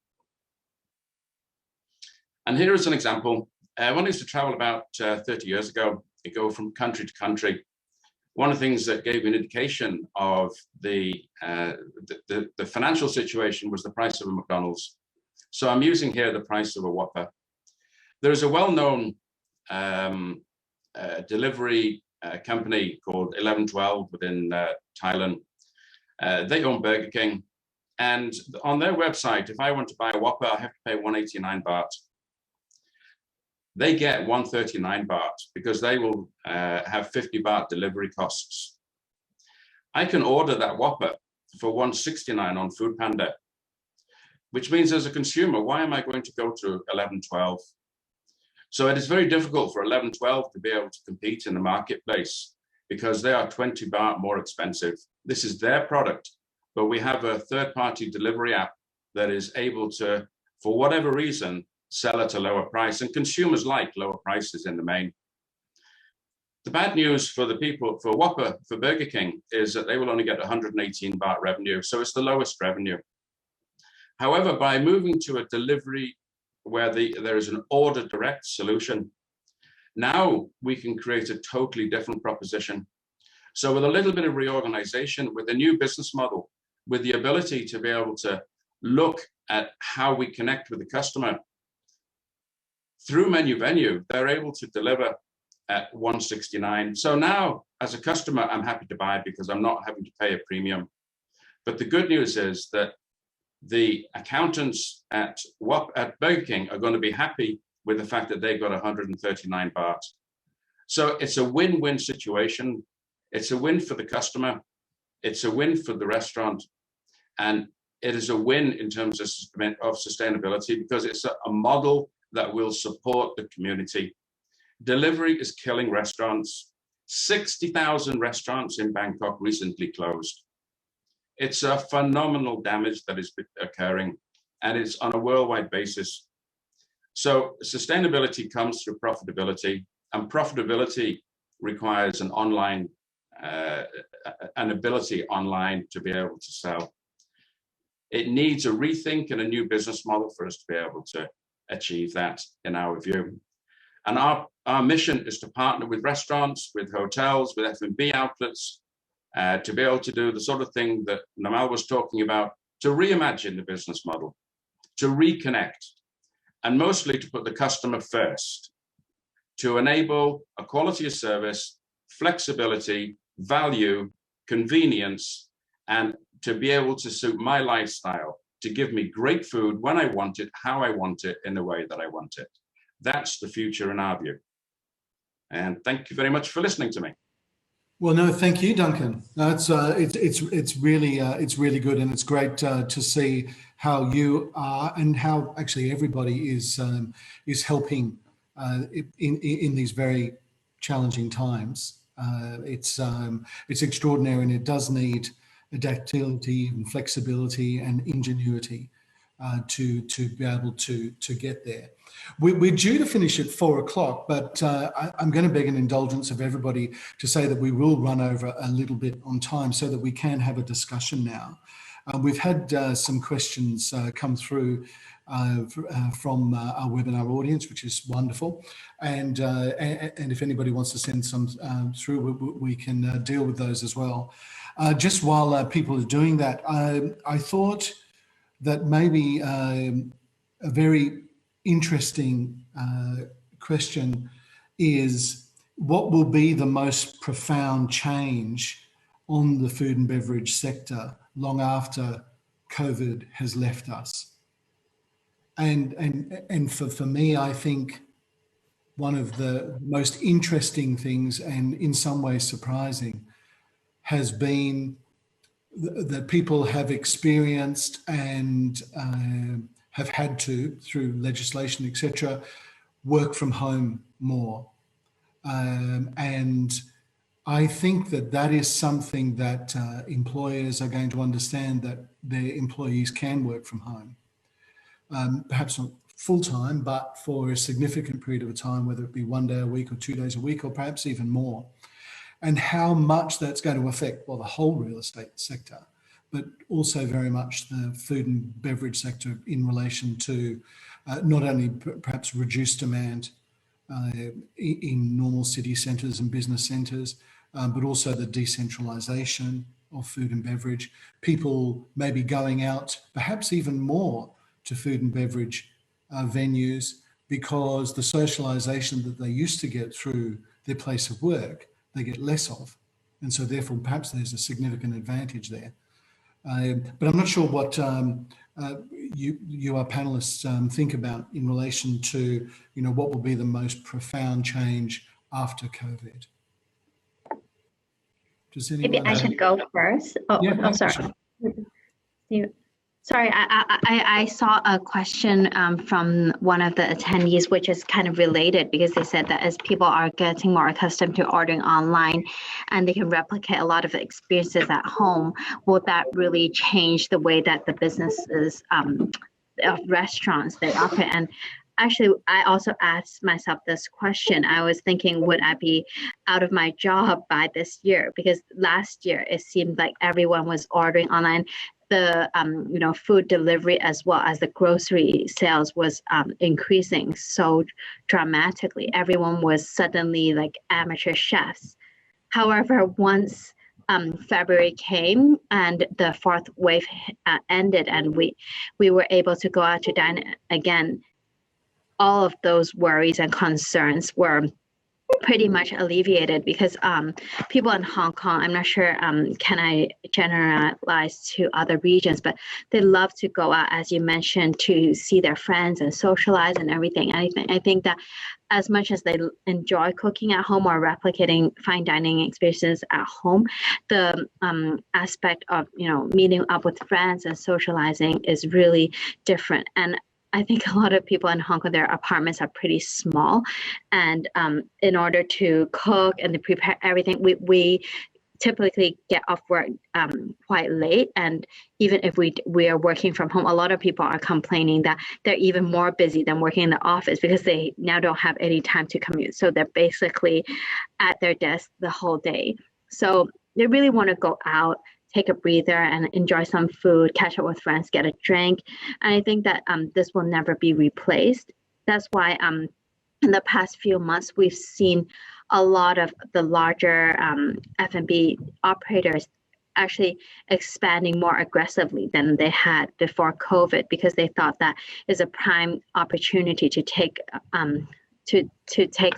And here is an example. When I used to travel about 30 years ago, I go from country to country. one of the things that gave me an indication of the financial situation was the price of a McDonald's. So I'm using here the price of a Whopper. There is a well-known delivery company called 1112 within Thailand. They own Burger King. And on their website, if I want to buy a Whopper, I have to pay 189 baht. They get 139 baht because they will have 50 baht delivery costs. I can order that Whopper for 169 on Foodpanda, which means as a consumer, why am I going to go to 1112? So it is very difficult for 1112 to be able to compete in the marketplace because they are 20 baht more expensive. This is their product, but we have a third-party delivery app that is able to, for whatever reason, sell at a lower price, and consumers like lower prices in the main. The bad news for the people, for Whopper, for Burger King, is that they will only get 118 baht revenue, so it's the lowest revenue. However, by moving to a delivery where there is an order direct solution, now we can create a totally different proposition. So with a little bit of reorganization, with a new business model, with the ability to be able to look at how we connect with the customer, through Menu Venue, they're able to deliver at 169. So now, as a customer, I'm happy to buy because I'm not having to pay a premium. But the good news is that the accountants at Burger King are going to be happy with the fact that they've got 139 baht. So it's a win-win situation. It's a win for the customer. It's a win for the restaurant. And it is a win in terms of sustainability because it's a model that will support the community. Delivery is killing restaurants. 60,000 restaurants in Bangkok recently closed. It's a phenomenal damage that is occurring, and it's on a worldwide basis. So sustainability comes through profitability, and profitability requires an online, an ability online to be able to sell. It needs a rethink and a new business model for us to be able to achieve that, in our view. And our mission is to partner with restaurants, with hotels, with F&B outlets, to be able to do the sort of thing that Namal was talking about, to reimagine the business model, to reconnect, and mostly to put the customer first, to enable a quality of service, flexibility, value, convenience, and to be able to suit my lifestyle, to give me great food when I want it, how I want it, in the way that I want it. That's the future in our view. And thank you very much for listening to me. Well, no, thank you, Duncan. No, it's really good, and it's great to see how you are and how actually everybody is helping in these very challenging times. It's extraordinary, and it does need adaptability and flexibility and ingenuity to be able to get there. We're due to finish at 4 o'clock, but I'm going to beg an indulgence of everybody to say that we will run over a little bit on time so that we can have a discussion now. We've had some questions come through from our webinar audience, which is wonderful. And if anybody wants to send some through, we can deal with those as well. Just while people are doing that, I thought that maybe a very interesting question is, what will be the most profound change on the food and beverage sector long after COVID has left us? And for me, I think one of the most interesting things, and in some ways surprising, has been that people have experienced and have had to, through legislation, etc., work from home more. And I think that is something that employers are going to understand, that their employees can work from home. Perhaps not full-time, but for a significant period of time, whether it be 1 day a week or 2 days a week, or perhaps even more. And how much that's going to affect, well, the whole real estate sector, but also very much the food and beverage sector in relation to not only perhaps reduced demand in normal city centres and business centres, but also the decentralization of food and beverage, people maybe going out perhaps even more to food and beverage venues because the socialization that they used to get through their place of work, they get less of. And so therefore, perhaps there's a significant advantage there. But I'm not sure what you our panelists think about in relation to, what will be the most profound change after COVID. Does anyone Maybe I should go first. Oh, Yeah, I'm sorry. Sorry, I saw a question from one of the attendees, which is kind of related because they said that as people are getting more accustomed to ordering online and they can replicate a lot of the experiences at home, will that really change the way that the businesses of restaurants they operate? And actually, I also asked myself this question. I was thinking, would I be out of my job by this year? Because last year it seemed like everyone was ordering online. The food delivery as well as the grocery sales was increasing so dramatically. Everyone was suddenly like amateur chefs. However, once February came and the fourth wave ended and we were able to go out to dine again, all of those worries and concerns were pretty much alleviated because people in Hong Kong, I'm not sure, can I generalize to other regions, but they love to go out, as you mentioned, to see their friends and socialize and everything. I think that as much as they enjoy cooking at home or replicating fine dining experiences at home, the aspect of, meeting up with friends and socializing is really different. And I think a lot of people in Hong Kong, their apartments are pretty small. And in order to cook and to prepare everything, we typically get off work quite late. And even if we are working from home, a lot of people are complaining that they're even more busy than working in the office because they now don't have any time to commute. So they're basically at their desk the whole day. So they really want to go out, take a breather and enjoy some food, catch up with friends, get a drink. And I think that this will never be replaced. That's why in the past few months, we've seen a lot of the larger F&B operators actually expanding more aggressively than they had before COVID because they thought that is a prime opportunity to take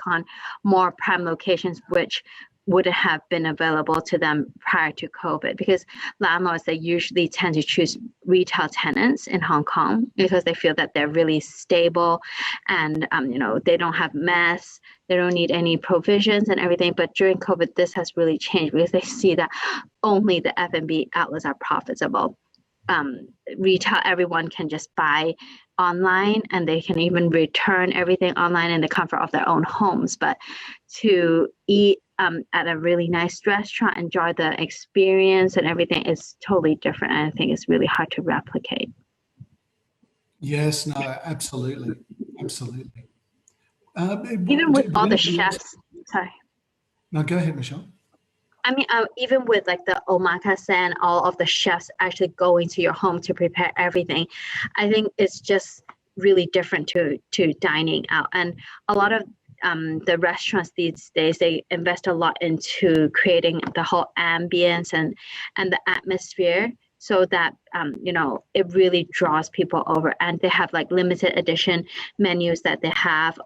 on more prime locations, which wouldn't have been available to them prior to COVID because landlords, they usually tend to choose retail tenants in Hong Kong because they feel that they're really stable and, they don't have mess, they don't need any provisions and everything. But during COVID, this has really changed because they see that only the F&B outlets are profitable. Retail, everyone can just buy online and they can even return everything online in the comfort of their own homes. But to eat at a really nice restaurant, enjoy the experience and everything is totally different. And I think it's really hard to replicate. Yes, no, absolutely. Absolutely. Even with all the chefs, sorry. No, go ahead, Michelle. I mean, even with like the omakase and all of the chefs actually going to your home to prepare everything, I think it's just really different to dining out. And a lot of the restaurants these days, they invest a lot into creating the whole ambience and the atmosphere so that, it really draws people over. And they have like limited edition menus that they have.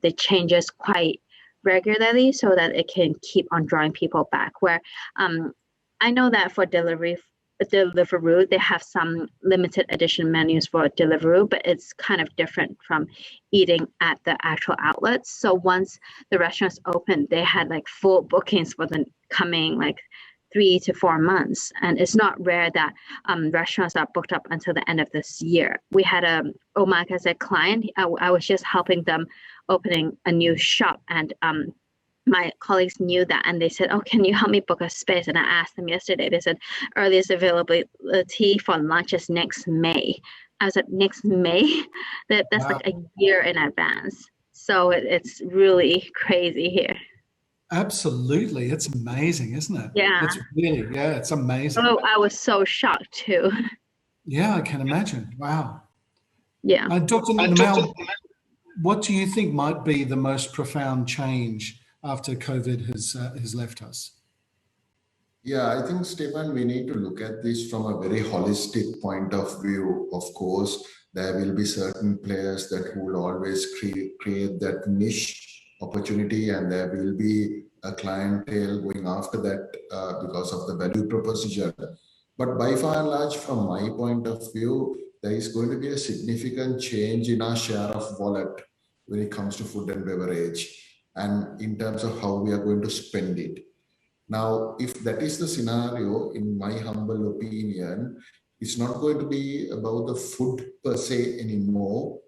They changes quite regularly so that it can keep on drawing people back. Where I know that for Deliveroo, they have some limited edition menus for Deliveroo, but it's kind of different from eating at the actual outlets. So once the restaurants opened, they had like full bookings for the coming like 3 to 4 months. And it's not rare that restaurants are booked up until the end of this year. We had a omakase client. I was just helping them opening a new shop, and my colleagues knew that, and they said, "Oh, can you help me book a space?" And I asked them yesterday. They said earliest availability for lunch is next May. I was like, next May? That's wow. Like a year in advance. So it's really crazy here. Absolutely, it's amazing, isn't it? Yeah, it's amazing. Oh, I was so shocked too. Yeah, I can imagine. Wow. Yeah. Dr. Namel, what do you think might be the most profound change after COVID has left us? Yeah, I think, Stephen, we need to look at this from a very holistic point of view. Of course, there will be certain players that will always create that niche opportunity, and there will be a clientele going after that because of the value proposition. But by far and large, from my point of view, there is going to be a significant change in our share of wallet when it comes to food and beverage, and in terms of how we are going to spend it. Now, if that is the scenario, in my humble opinion, it's not going to be about the food per se anymore,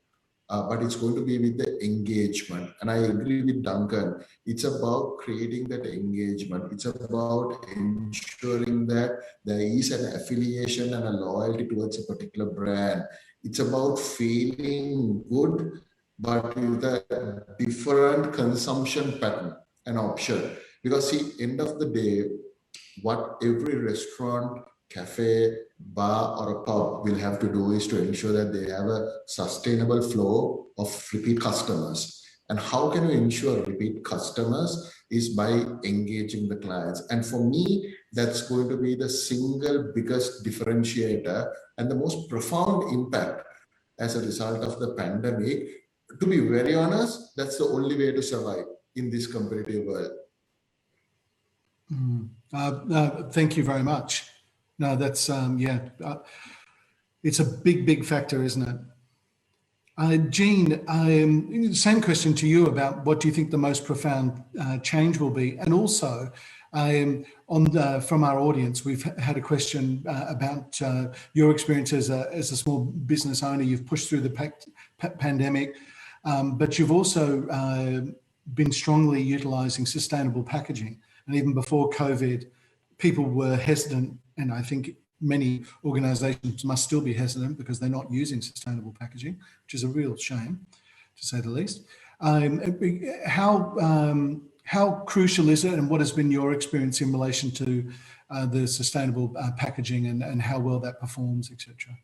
but it's going to be with the engagement. And I agree with Duncan. It's about creating that engagement. It's about ensuring that there is an affiliation and a loyalty towards a particular brand. It's about feeling good, but with a different consumption pattern and option. Because see, end of the day, what every restaurant, cafe, bar, or a pub will have to do is to ensure that they have a sustainable flow of repeat customers. And how can we ensure repeat customers is by engaging the clients. And for me, that's going to be the single biggest differentiator and the most profound impact as a result of the pandemic. To be very honest, that's the only way to survive in this competitive world. Thank you very much. No, that's, it's a big factor, isn't it? Jean, same question to you about what do you think the most profound change will be? And also, from our audience, we've had a question about your experience as a small business owner. You've pushed through the pandemic, but you've also been strongly utilising sustainable packaging. And even before COVID, people were hesitant, and I think many organisations must still be hesitant because they're not using sustainable packaging, which is a real shame, to say the least. How crucial is it, and what has been your experience in relation to the sustainable packaging and how well that performs, etc.?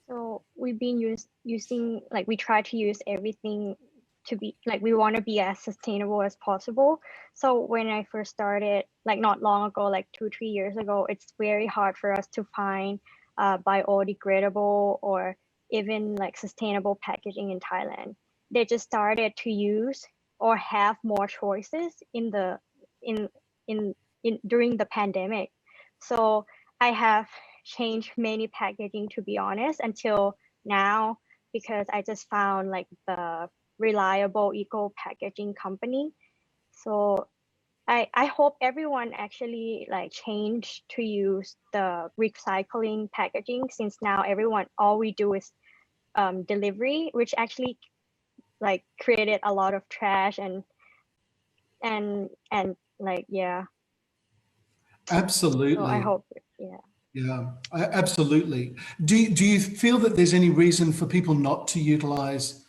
So we've been using, like, we try to use everything to be, like, we want to be as sustainable as possible. So when I first started, like not long ago, like 2-3 years ago, it's very hard for us to find biodegradable or even like sustainable packaging in Thailand. They just started to use or have more choices during the pandemic. So I have changed many packaging, to be honest, until now, because I just found like the reliable eco packaging company. So I hope everyone actually like change to use the recycling packaging, since now everyone, all we do is delivery, which actually like created a lot of trash and like, yeah. Absolutely. So I hope, yeah. Yeah, absolutely. Do you feel that there's any reason for people not to utilise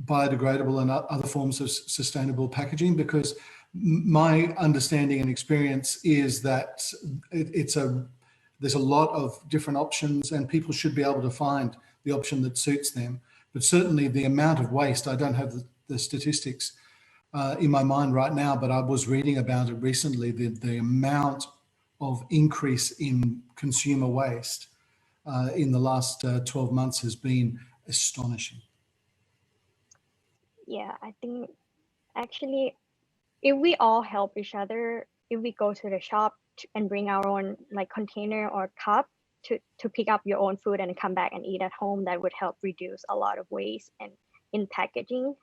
biodegradable and other forms of sustainable packaging? Because my understanding and experience is that there's a lot of different options, and people should be able to find the option that suits them. But certainly the amount of waste, I don't have the statistics in my mind right now, but I was reading about it recently, the amount of increase in consumer waste in the last 12 months has been astonishing. Yeah, I think actually, if we all help each other, if we go to the shop and bring our own like container or cup to pick up your own food and come back and eat at home, that would help reduce a lot of waste and in packaging.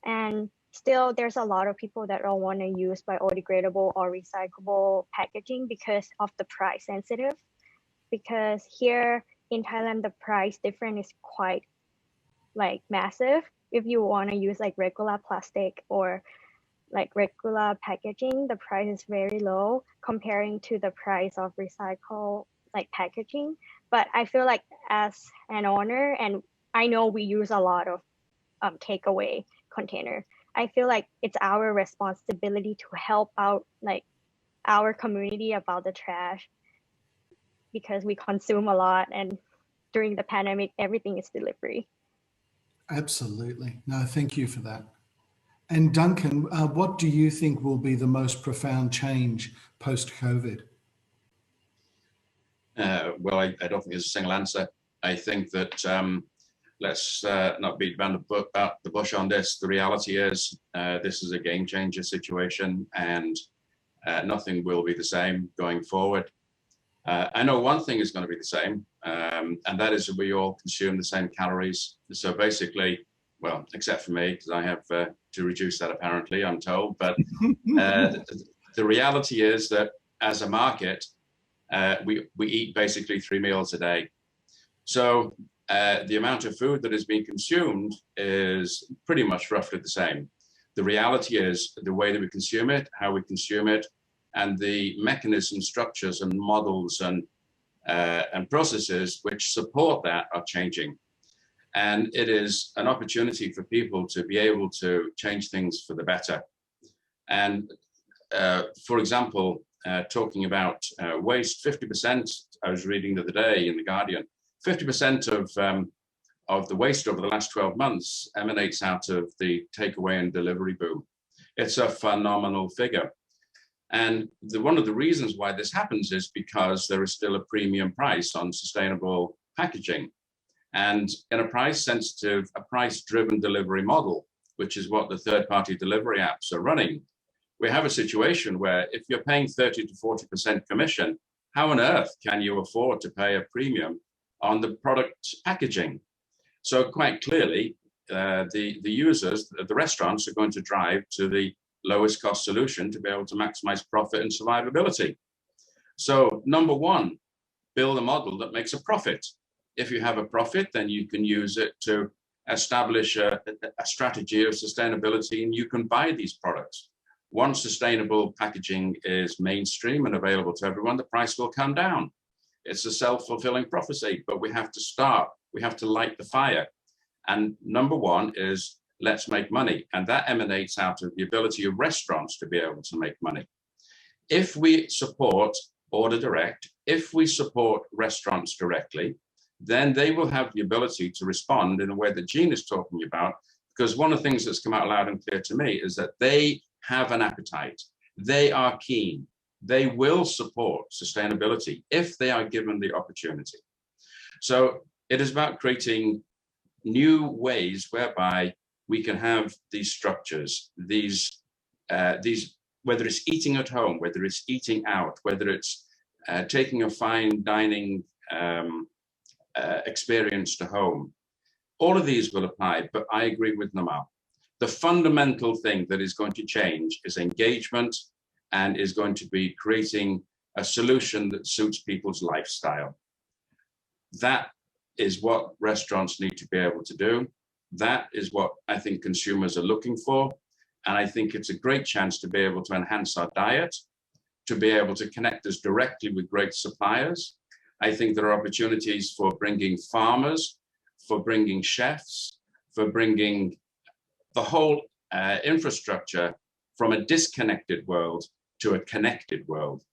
And still, there's a lot of people that don't want to use biodegradable or recyclable packaging because of the price sensitive. Because here in Thailand, the price difference is quite like massive. If you want to use like regular plastic or like regular packaging, the price is very low comparing to the price of recycle like packaging. But I feel like as an owner, and I know we use a lot of takeaway container, I feel like it's our responsibility to help out like our community about the trash, because we consume a lot, and during the pandemic, everything is delivery. Absolutely. No, thank you for that. And Duncan, what do you think will be the most profound change post-COVID? Well, I don't think there's a single answer. I think that let's not beat around the bush on this. The reality is this is a game changer situation, and nothing will be the same going forward. I know one thing is going to be the same, and that is that we all consume the same calories. So basically, well, except for me, because I have to reduce that apparently, I'm told. But the reality is that as a market, we eat basically 3 meals a day. So the amount of food that is being consumed is pretty much roughly the same. The reality is the way that we consume it, how we consume it, and the mechanism, structures, and models and processes which support that are changing. And it is an opportunity for people to be able to change things for the better. And for example, talking about waste, 50%, I was reading the other day in The Guardian, 50% of the waste over the last 12 months emanates out of the takeaway and delivery boom. It's a phenomenal figure. And one of the reasons why this happens is because there is still a premium price on sustainable packaging. And in a price-sensitive, a price-driven delivery model, which is what the third-party delivery apps are running, we have a situation where if you're paying 30 to 40% commission, how on earth can you afford to pay a premium on the product packaging? So quite clearly, the users, the restaurants are going to drive to the lowest cost solution to be able to maximize profit and survivability. So number one, build a model that makes a profit. If you have a profit, then you can use it to establish a strategy of sustainability, and you can buy these products. Once sustainable packaging is mainstream and available to everyone, the price will come down. It's a self-fulfilling prophecy, but we have to start. We have to light the fire. And number one is let's make money. And that emanates out of the ability of restaurants to be able to make money. If we support Order Direct, if we support restaurants directly, then they will have the ability to respond in a way that Jean is talking about, because one of the things that's come out loud and clear to me is that they have an appetite. They are keen. They will support sustainability if they are given the opportunity. So it is about creating new ways whereby we can have these structures, these whether it's eating at home, whether it's eating out, whether it's taking a fine dining experience to home. All of these will apply, but I agree with Namal. The fundamental thing that is going to change is engagement, and is going to be creating a solution that suits people's lifestyle. That is what restaurants need to be able to do. That is what I think consumers are looking for. And I think it's a great chance to be able to enhance our diet, to be able to connect us directly with great suppliers. I think there are opportunities for bringing farmers, for bringing chefs, for bringing the whole infrastructure from a disconnected world to a connected world,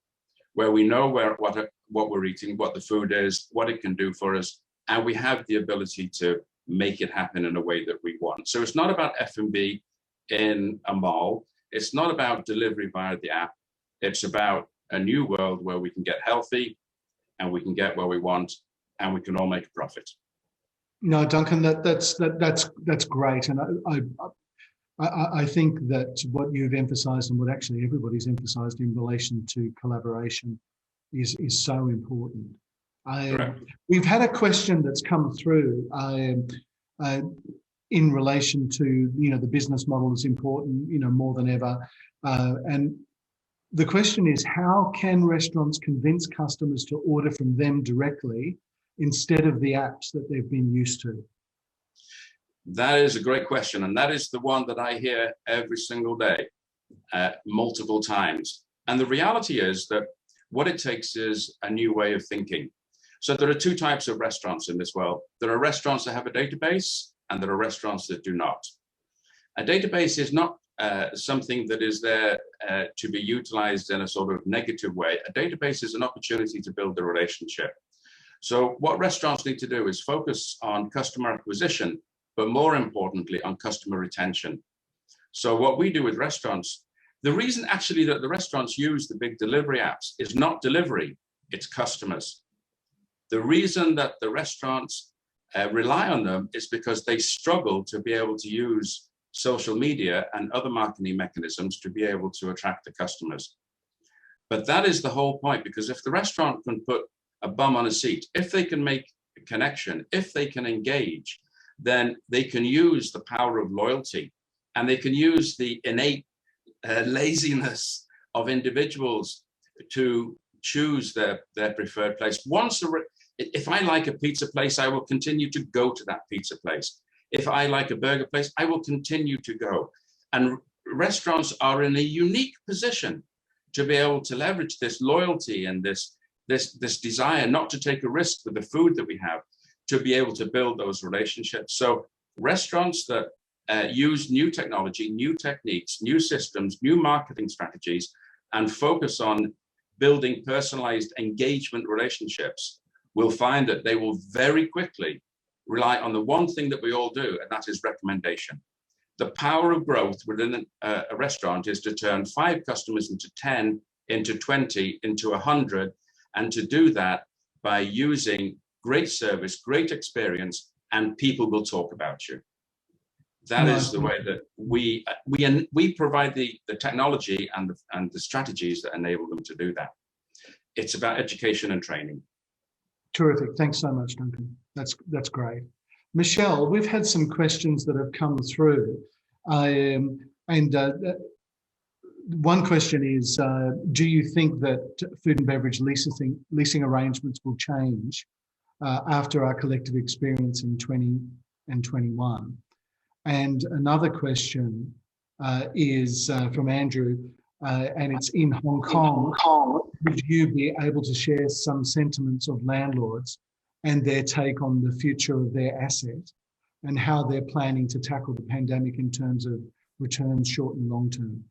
where we know what we're eating, what the food is, what it can do for us, and we have the ability to make it happen in a way that we want. So it's not about F&B in a mall. It's not about delivery via the app. It's about a new world where we can get healthy and we can get where we want and we can all make a profit. No, Duncan, that's great. And I think that what you've emphasized and what actually everybody's emphasized in relation to collaboration is so important. We've had a question that's come through in relation to, the business model is important, more than ever. And the question is, how can restaurants convince customers to order from them directly instead of the apps that they've been used to? That is a great question. And that is the one that I hear every single day, multiple times. And the reality is that what it takes is a new way of thinking. So there are two types of restaurants in this world. There are restaurants that have a database, and there are restaurants that do not. A database is not something that is there to be utilized in a sort of negative way. A database is an opportunity to build a relationship. So what restaurants need to do is focus on customer acquisition, but more importantly on customer retention. So what we do with restaurants, the reason actually that the restaurants use the big delivery apps is not delivery, it's customers. The reason that the restaurants rely on them is because they struggle to be able to use social media and other marketing mechanisms to be able to attract the customers. But that is the whole point, because if the restaurant can put a bum on a seat, if they can make a connection, if they can engage, then they can use the power of loyalty, and they can use the innate laziness of individuals to choose their preferred place. If I like a pizza place, I will continue to go to that pizza place. If I like a burger place, I will continue to go. And restaurants are in a unique position to be able to leverage this loyalty and this desire not to take a risk with the food that we have, to be able to build those relationships. So restaurants that use new technology, new techniques, new systems, new marketing strategies, and focus on building personalized engagement relationships will find that they will very quickly rely on the one thing that we all do, and that is recommendation. The power of growth within a restaurant is to turn 5 customers into 10, into 20, into 100, and to do that by using great service, great experience, and people will talk about you. That is the way that we provide the technology and the strategies that enable them to do that. It's about education and training. Terrific. Thanks so much, Duncan. That's great. Michelle, we've had some questions that have come through. One question is, do you think that food and beverage leasing arrangements will change after our collective experience in 20 and 21? And another question is from Andrew, and it's in Hong Kong. Would you be able to share some sentiments of landlords and their take on the future of their asset and how they're planning to tackle the pandemic in terms of returns short and long term?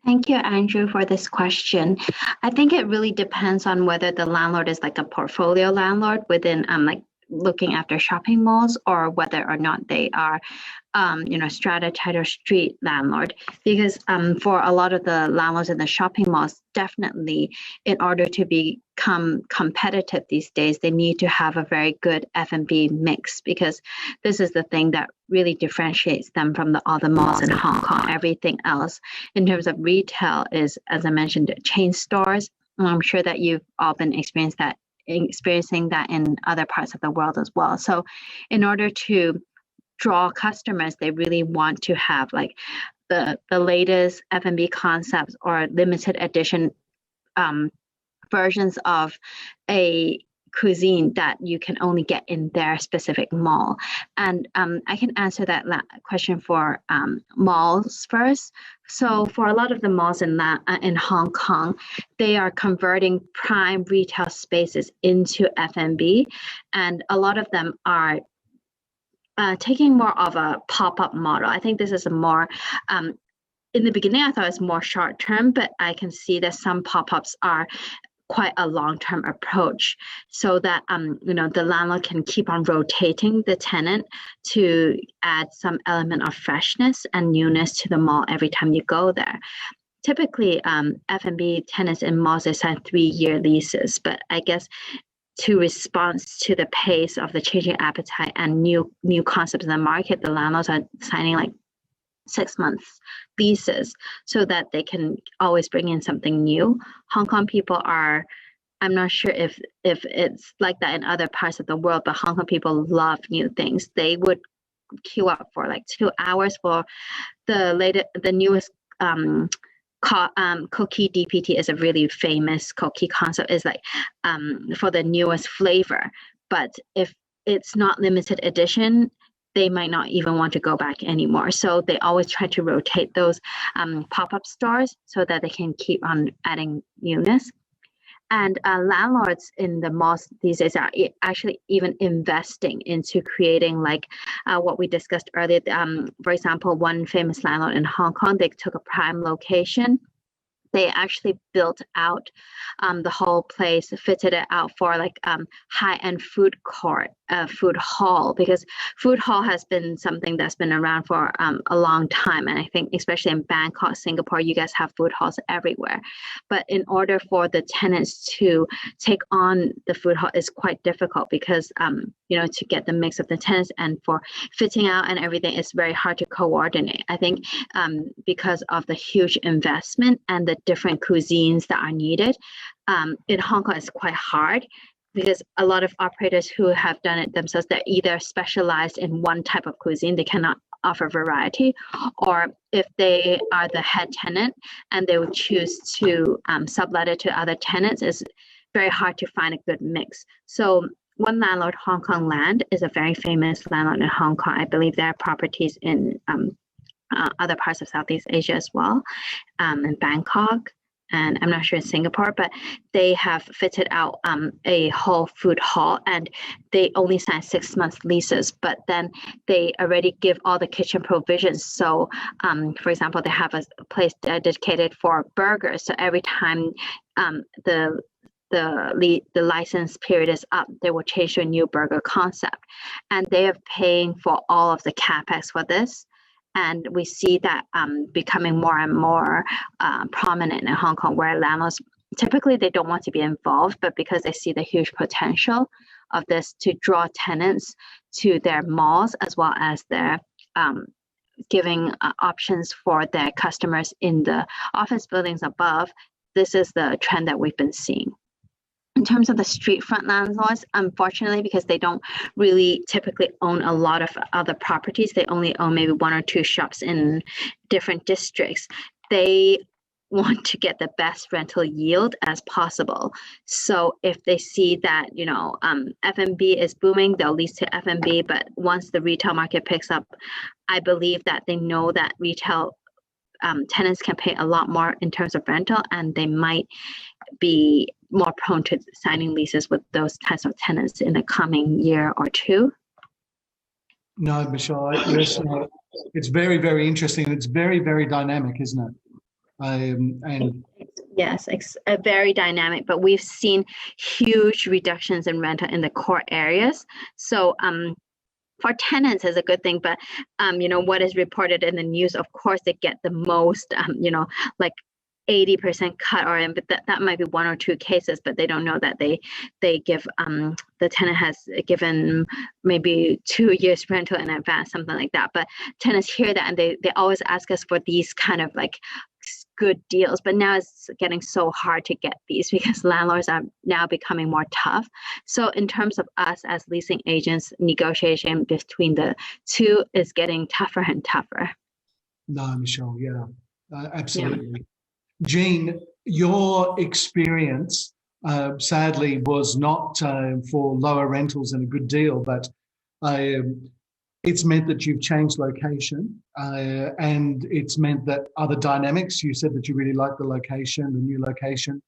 Thank you, Andrew, for this question. I think it really depends on whether the landlord is like a portfolio landlord within like looking after shopping malls, or whether or not they are strata, title, street landlord. Because for a lot of the landlords in the shopping malls, definitely in order to become competitive these days, they need to have a very good F&B mix, because this is the thing that really differentiates them from the other malls in Hong Kong. Everything else in terms of retail is, as I mentioned, chain stores. And I'm sure that you've all been experiencing that in other parts of the world as well. So in order to draw customers, they really want to have like the latest F&B concepts or limited edition versions of a cuisine that you can only get in their specific mall. And I can answer that question for malls first. So for a lot of the malls in Hong Kong, they are converting prime retail spaces into F&B, and a lot of them are taking more of a pop-up model. I think this is a more in the beginning, I thought it was more short term, but I can see that some pop-ups are quite a long-term approach, so that the landlord can keep on rotating the tenant to add some element of freshness and newness to the mall every time you go there. Typically, F&B tenants in malls, they sign 3-year leases, but I guess to respond to the pace of the changing appetite and new concepts in the market, the landlords are signing like 6 months leases so that they can always bring in something new. Hong Kong people are, I'm not sure if it's like that in other parts of the world, but Hong Kong people love new things. They would queue up for like 2 hours for the newest cookie. DPT is a really famous cookie concept, is like for the newest flavor. But if it's not limited edition, they might not even want to go back anymore. So they always try to rotate those pop-up stores so that they can keep on adding newness. And landlords in the malls these days are actually even investing into creating like what we discussed earlier. For example, one famous landlord in Hong Kong, they took a prime location. They actually built out the whole place, fitted it out for like high-end food court a food hall, because food hall has been something that's been around for a long time. And I think especially in Bangkok, Singapore, you guys have food halls everywhere. But in order for the tenants to take on the food hall is quite difficult because, to get the mix of the tenants and for fitting out and everything, it's very hard to coordinate. I think because of the huge investment and the different cuisines that are needed, in Hong Kong, it's quite hard because a lot of operators who have done it themselves, they're either specialized in one type of cuisine, they cannot offer variety, or if they are the head tenant and they would choose to sublet it to other tenants, it's very hard to find a good mix. So one landlord, Hong Kong Land, is a very famous landlord in Hong Kong. I believe there are properties in other parts of Southeast Asia as well, in Bangkok, and I'm not sure in Singapore, but they have fitted out a whole food hall, and they only sign 6 month leases, but then they already give all the kitchen provisions. So for example, they have a place dedicated for burgers. So every time the license period is up, they will change to a new burger concept, and they are paying for all of the capex for this. And we see that becoming more and more prominent in Hong Kong, where landlords typically they don't want to be involved, but because they see the huge potential of this to draw tenants to their malls, as well as their giving options for their customers in the office buildings above. This is the trend that we've been seeing. In terms of the street front landlords, unfortunately, because they don't really typically own a lot of other properties, they only own maybe 1 or 2 shops in different districts. They want to get the best rental yield as possible. So if they see that, F&B is booming, they'll lease to F&B. But once the retail market picks up, I believe that they know that retail tenants can pay a lot more in terms of rental, and they might be more prone to signing leases with those types of tenants in the coming year or two. No, Michelle, yes, it's very, very interesting. It's very, very dynamic, isn't it? And yes, it's very dynamic, but we've seen huge reductions in rental in the core areas. So for tenants is a good thing, but what is reported in the news, of course, they get the most, like 80% cut, but that might be 1 or 2 cases, but they don't know that they give the tenant has given maybe 2 years rental in advance, something like that. But tenants hear that and they always ask us for these kind of like good deals, but now it's getting so hard to get these because landlords are now becoming more tough. So in terms of us as leasing agents, negotiation between the two is getting tougher and tougher. No, Michelle, yeah, absolutely. Yeah. Jean, your experience sadly was not for lower rentals and a good deal, but it's meant that you've changed location and it's meant that other dynamics, you said that you really like the location, the new location.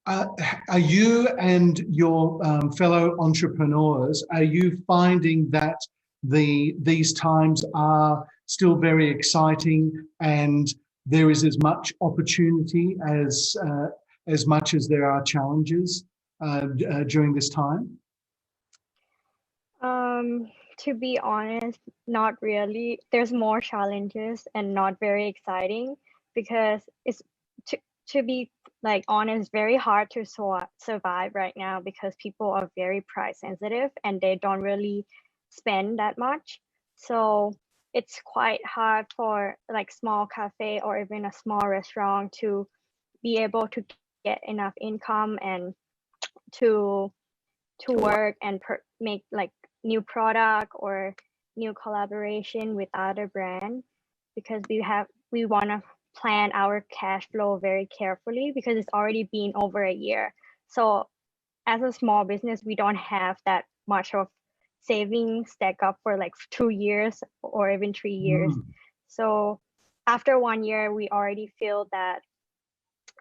Are you and your fellow entrepreneurs, are you finding that these times are still very exciting and there is as much opportunity as much as there are challenges during this time? To be honest, not really. There's more challenges and not very exciting because it's to be like honest, very hard to survive right now because people are very price sensitive and they don't really spend that much. So it's quite hard for like small cafe or even a small restaurant to be able to get enough income and to work and make like new product or new collaboration with other brand, because we want to plan our cash flow very carefully because it's already been over a year. So as a small business, we don't have that much of savings stack up for like 2 years or even 3 years. So after 1 year, we already feel that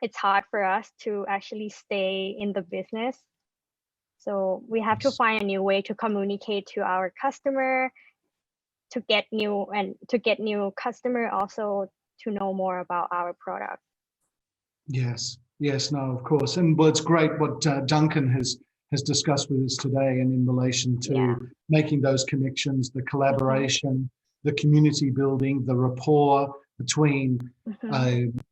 it's hard for us to actually stay in the business. So we have to find a new way to communicate to our customer, to get new customer, also to know more about our product. Yes, no, of course. And well, it's great what Duncan has has discussed with us today, and in relation to making those connections, the collaboration, the community building, the rapport between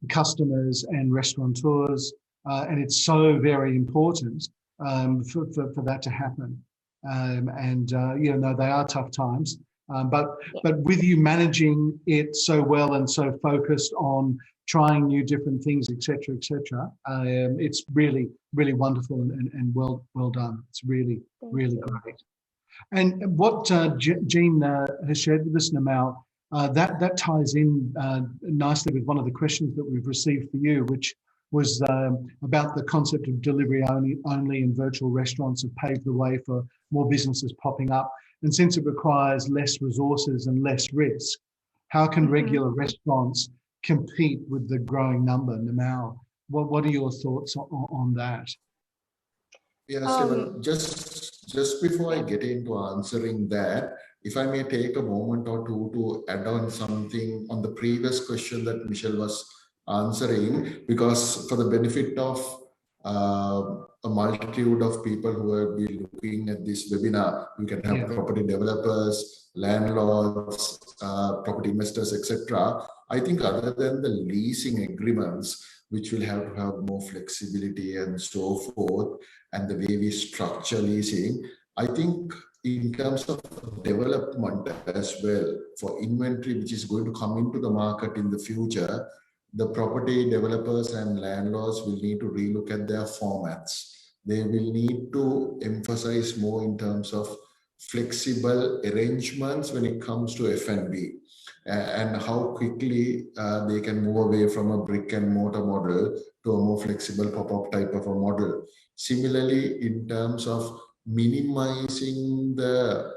customers and restaurateurs. And it's so very important for that to happen. You know, they are tough times, but with you managing it so well and so focused on trying new different things, etc., etc., it's really, really wonderful and well done. It's really, really great. And what Jean has shared with us, Namal, that ties in nicely with one of the questions that we've received for you, which was about the concept of delivery only and virtual restaurants have paved the way for more businesses popping up. And since it requires less resources and less risk, how can regular restaurants compete with the growing number? Namal, what are your thoughts on that? Yeah, Stephen, just before I get into answering that, if I may take a moment or two to add on something on the previous question that Michelle was answering, because for the benefit of a multitude of people who will be looking at this webinar, you can have property developers, landlords, property investors, etc. I think other than the leasing agreements, which will have to have more flexibility and so forth, and the way we structure leasing, I think in terms of development as well, for inventory which is going to come into the market in the future, the property developers and landlords will need to relook at their formats. They will need to emphasize more in terms of flexible arrangements when it comes to F&B, and how quickly they can move away from a brick and mortar model to a more flexible pop-up type of a model. Similarly, in terms of minimizing the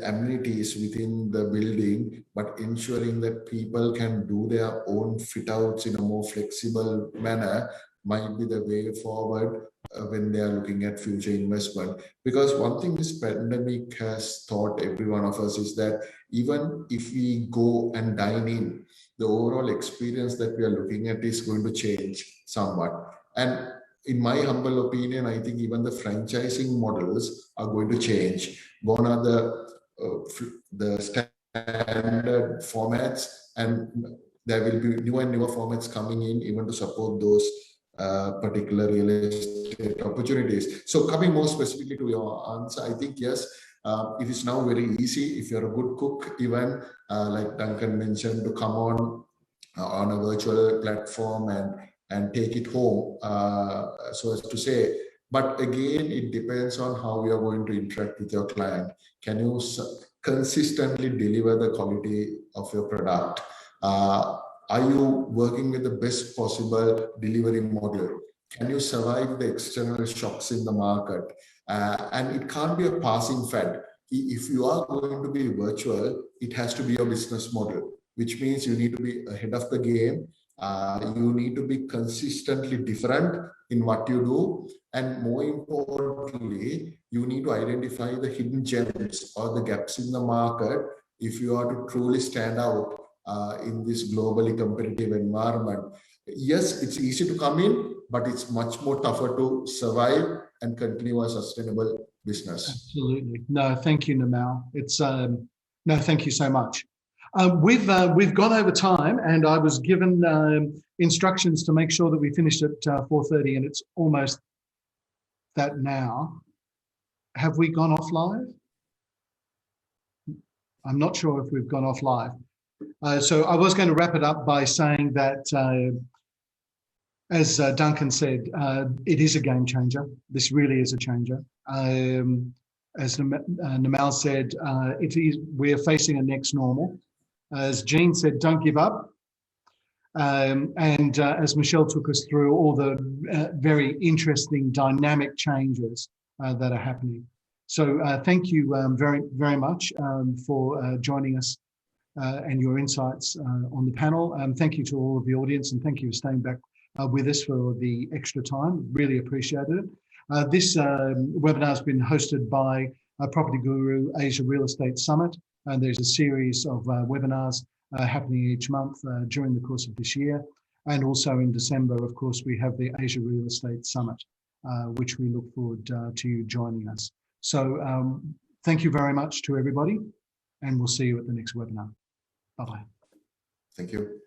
amenities within the building, but ensuring that people can do their own fit outs in a more flexible manner might be the way forward when they are looking at future investment. Because one thing this pandemic has taught every one of us is that even if we go and dine in, the overall experience that we are looking at is going to change somewhat. And in my humble opinion, I think even the franchising models are going to change. Gone are the standard formats, and there will be newer and newer formats coming in even to support those particular real estate opportunities. So coming more specifically to your answer, I think yes, it is now very easy if you're a good cook, even like Duncan mentioned, to come on a virtual platform and take it home, so as to say. But again, it depends on how you are going to interact with your client. Can you consistently deliver the quality of your product? Are you working with the best possible delivery model? Can you survive the external shocks in the market? And it can't be a passing fad. If you are going to be virtual, it has to be your business model, which means you need to be ahead of the game. You need to be consistently different in what you do. And more importantly, you need to identify the hidden gems or the gaps in the market if you are to truly stand out in this globally competitive environment. Yes, it's easy to come in, but it's much more tougher to survive and continue a sustainable business. Absolutely. No, thank you, Namal. It's no, thank you so much. We've gone over time, and I was given instructions to make sure that we finished at 4:30, and it's almost that now. Have we gone off live? I'm not sure if we've gone off live. So I was going to wrap it up by saying that, as Duncan said, it is a game changer. This really is a changer. As Namal said, we're facing a next normal. As Jean said, don't give up. And as Michelle took us through all the very interesting dynamic changes that are happening. So thank you very, very much for joining us and your insights on the panel. Thank you to all of the audience, and thank you for staying back with us for the extra time. Really appreciated it. This webinar has been hosted by PropertyGuru Asia Real Estate Summit, and there's a series of webinars happening each month during the course of this year. And also in December, of course, we have the Asia Real Estate Summit. which we look forward to you joining us. So thank you very much to everybody, and we'll see you at the next webinar. Bye-bye. Thank you.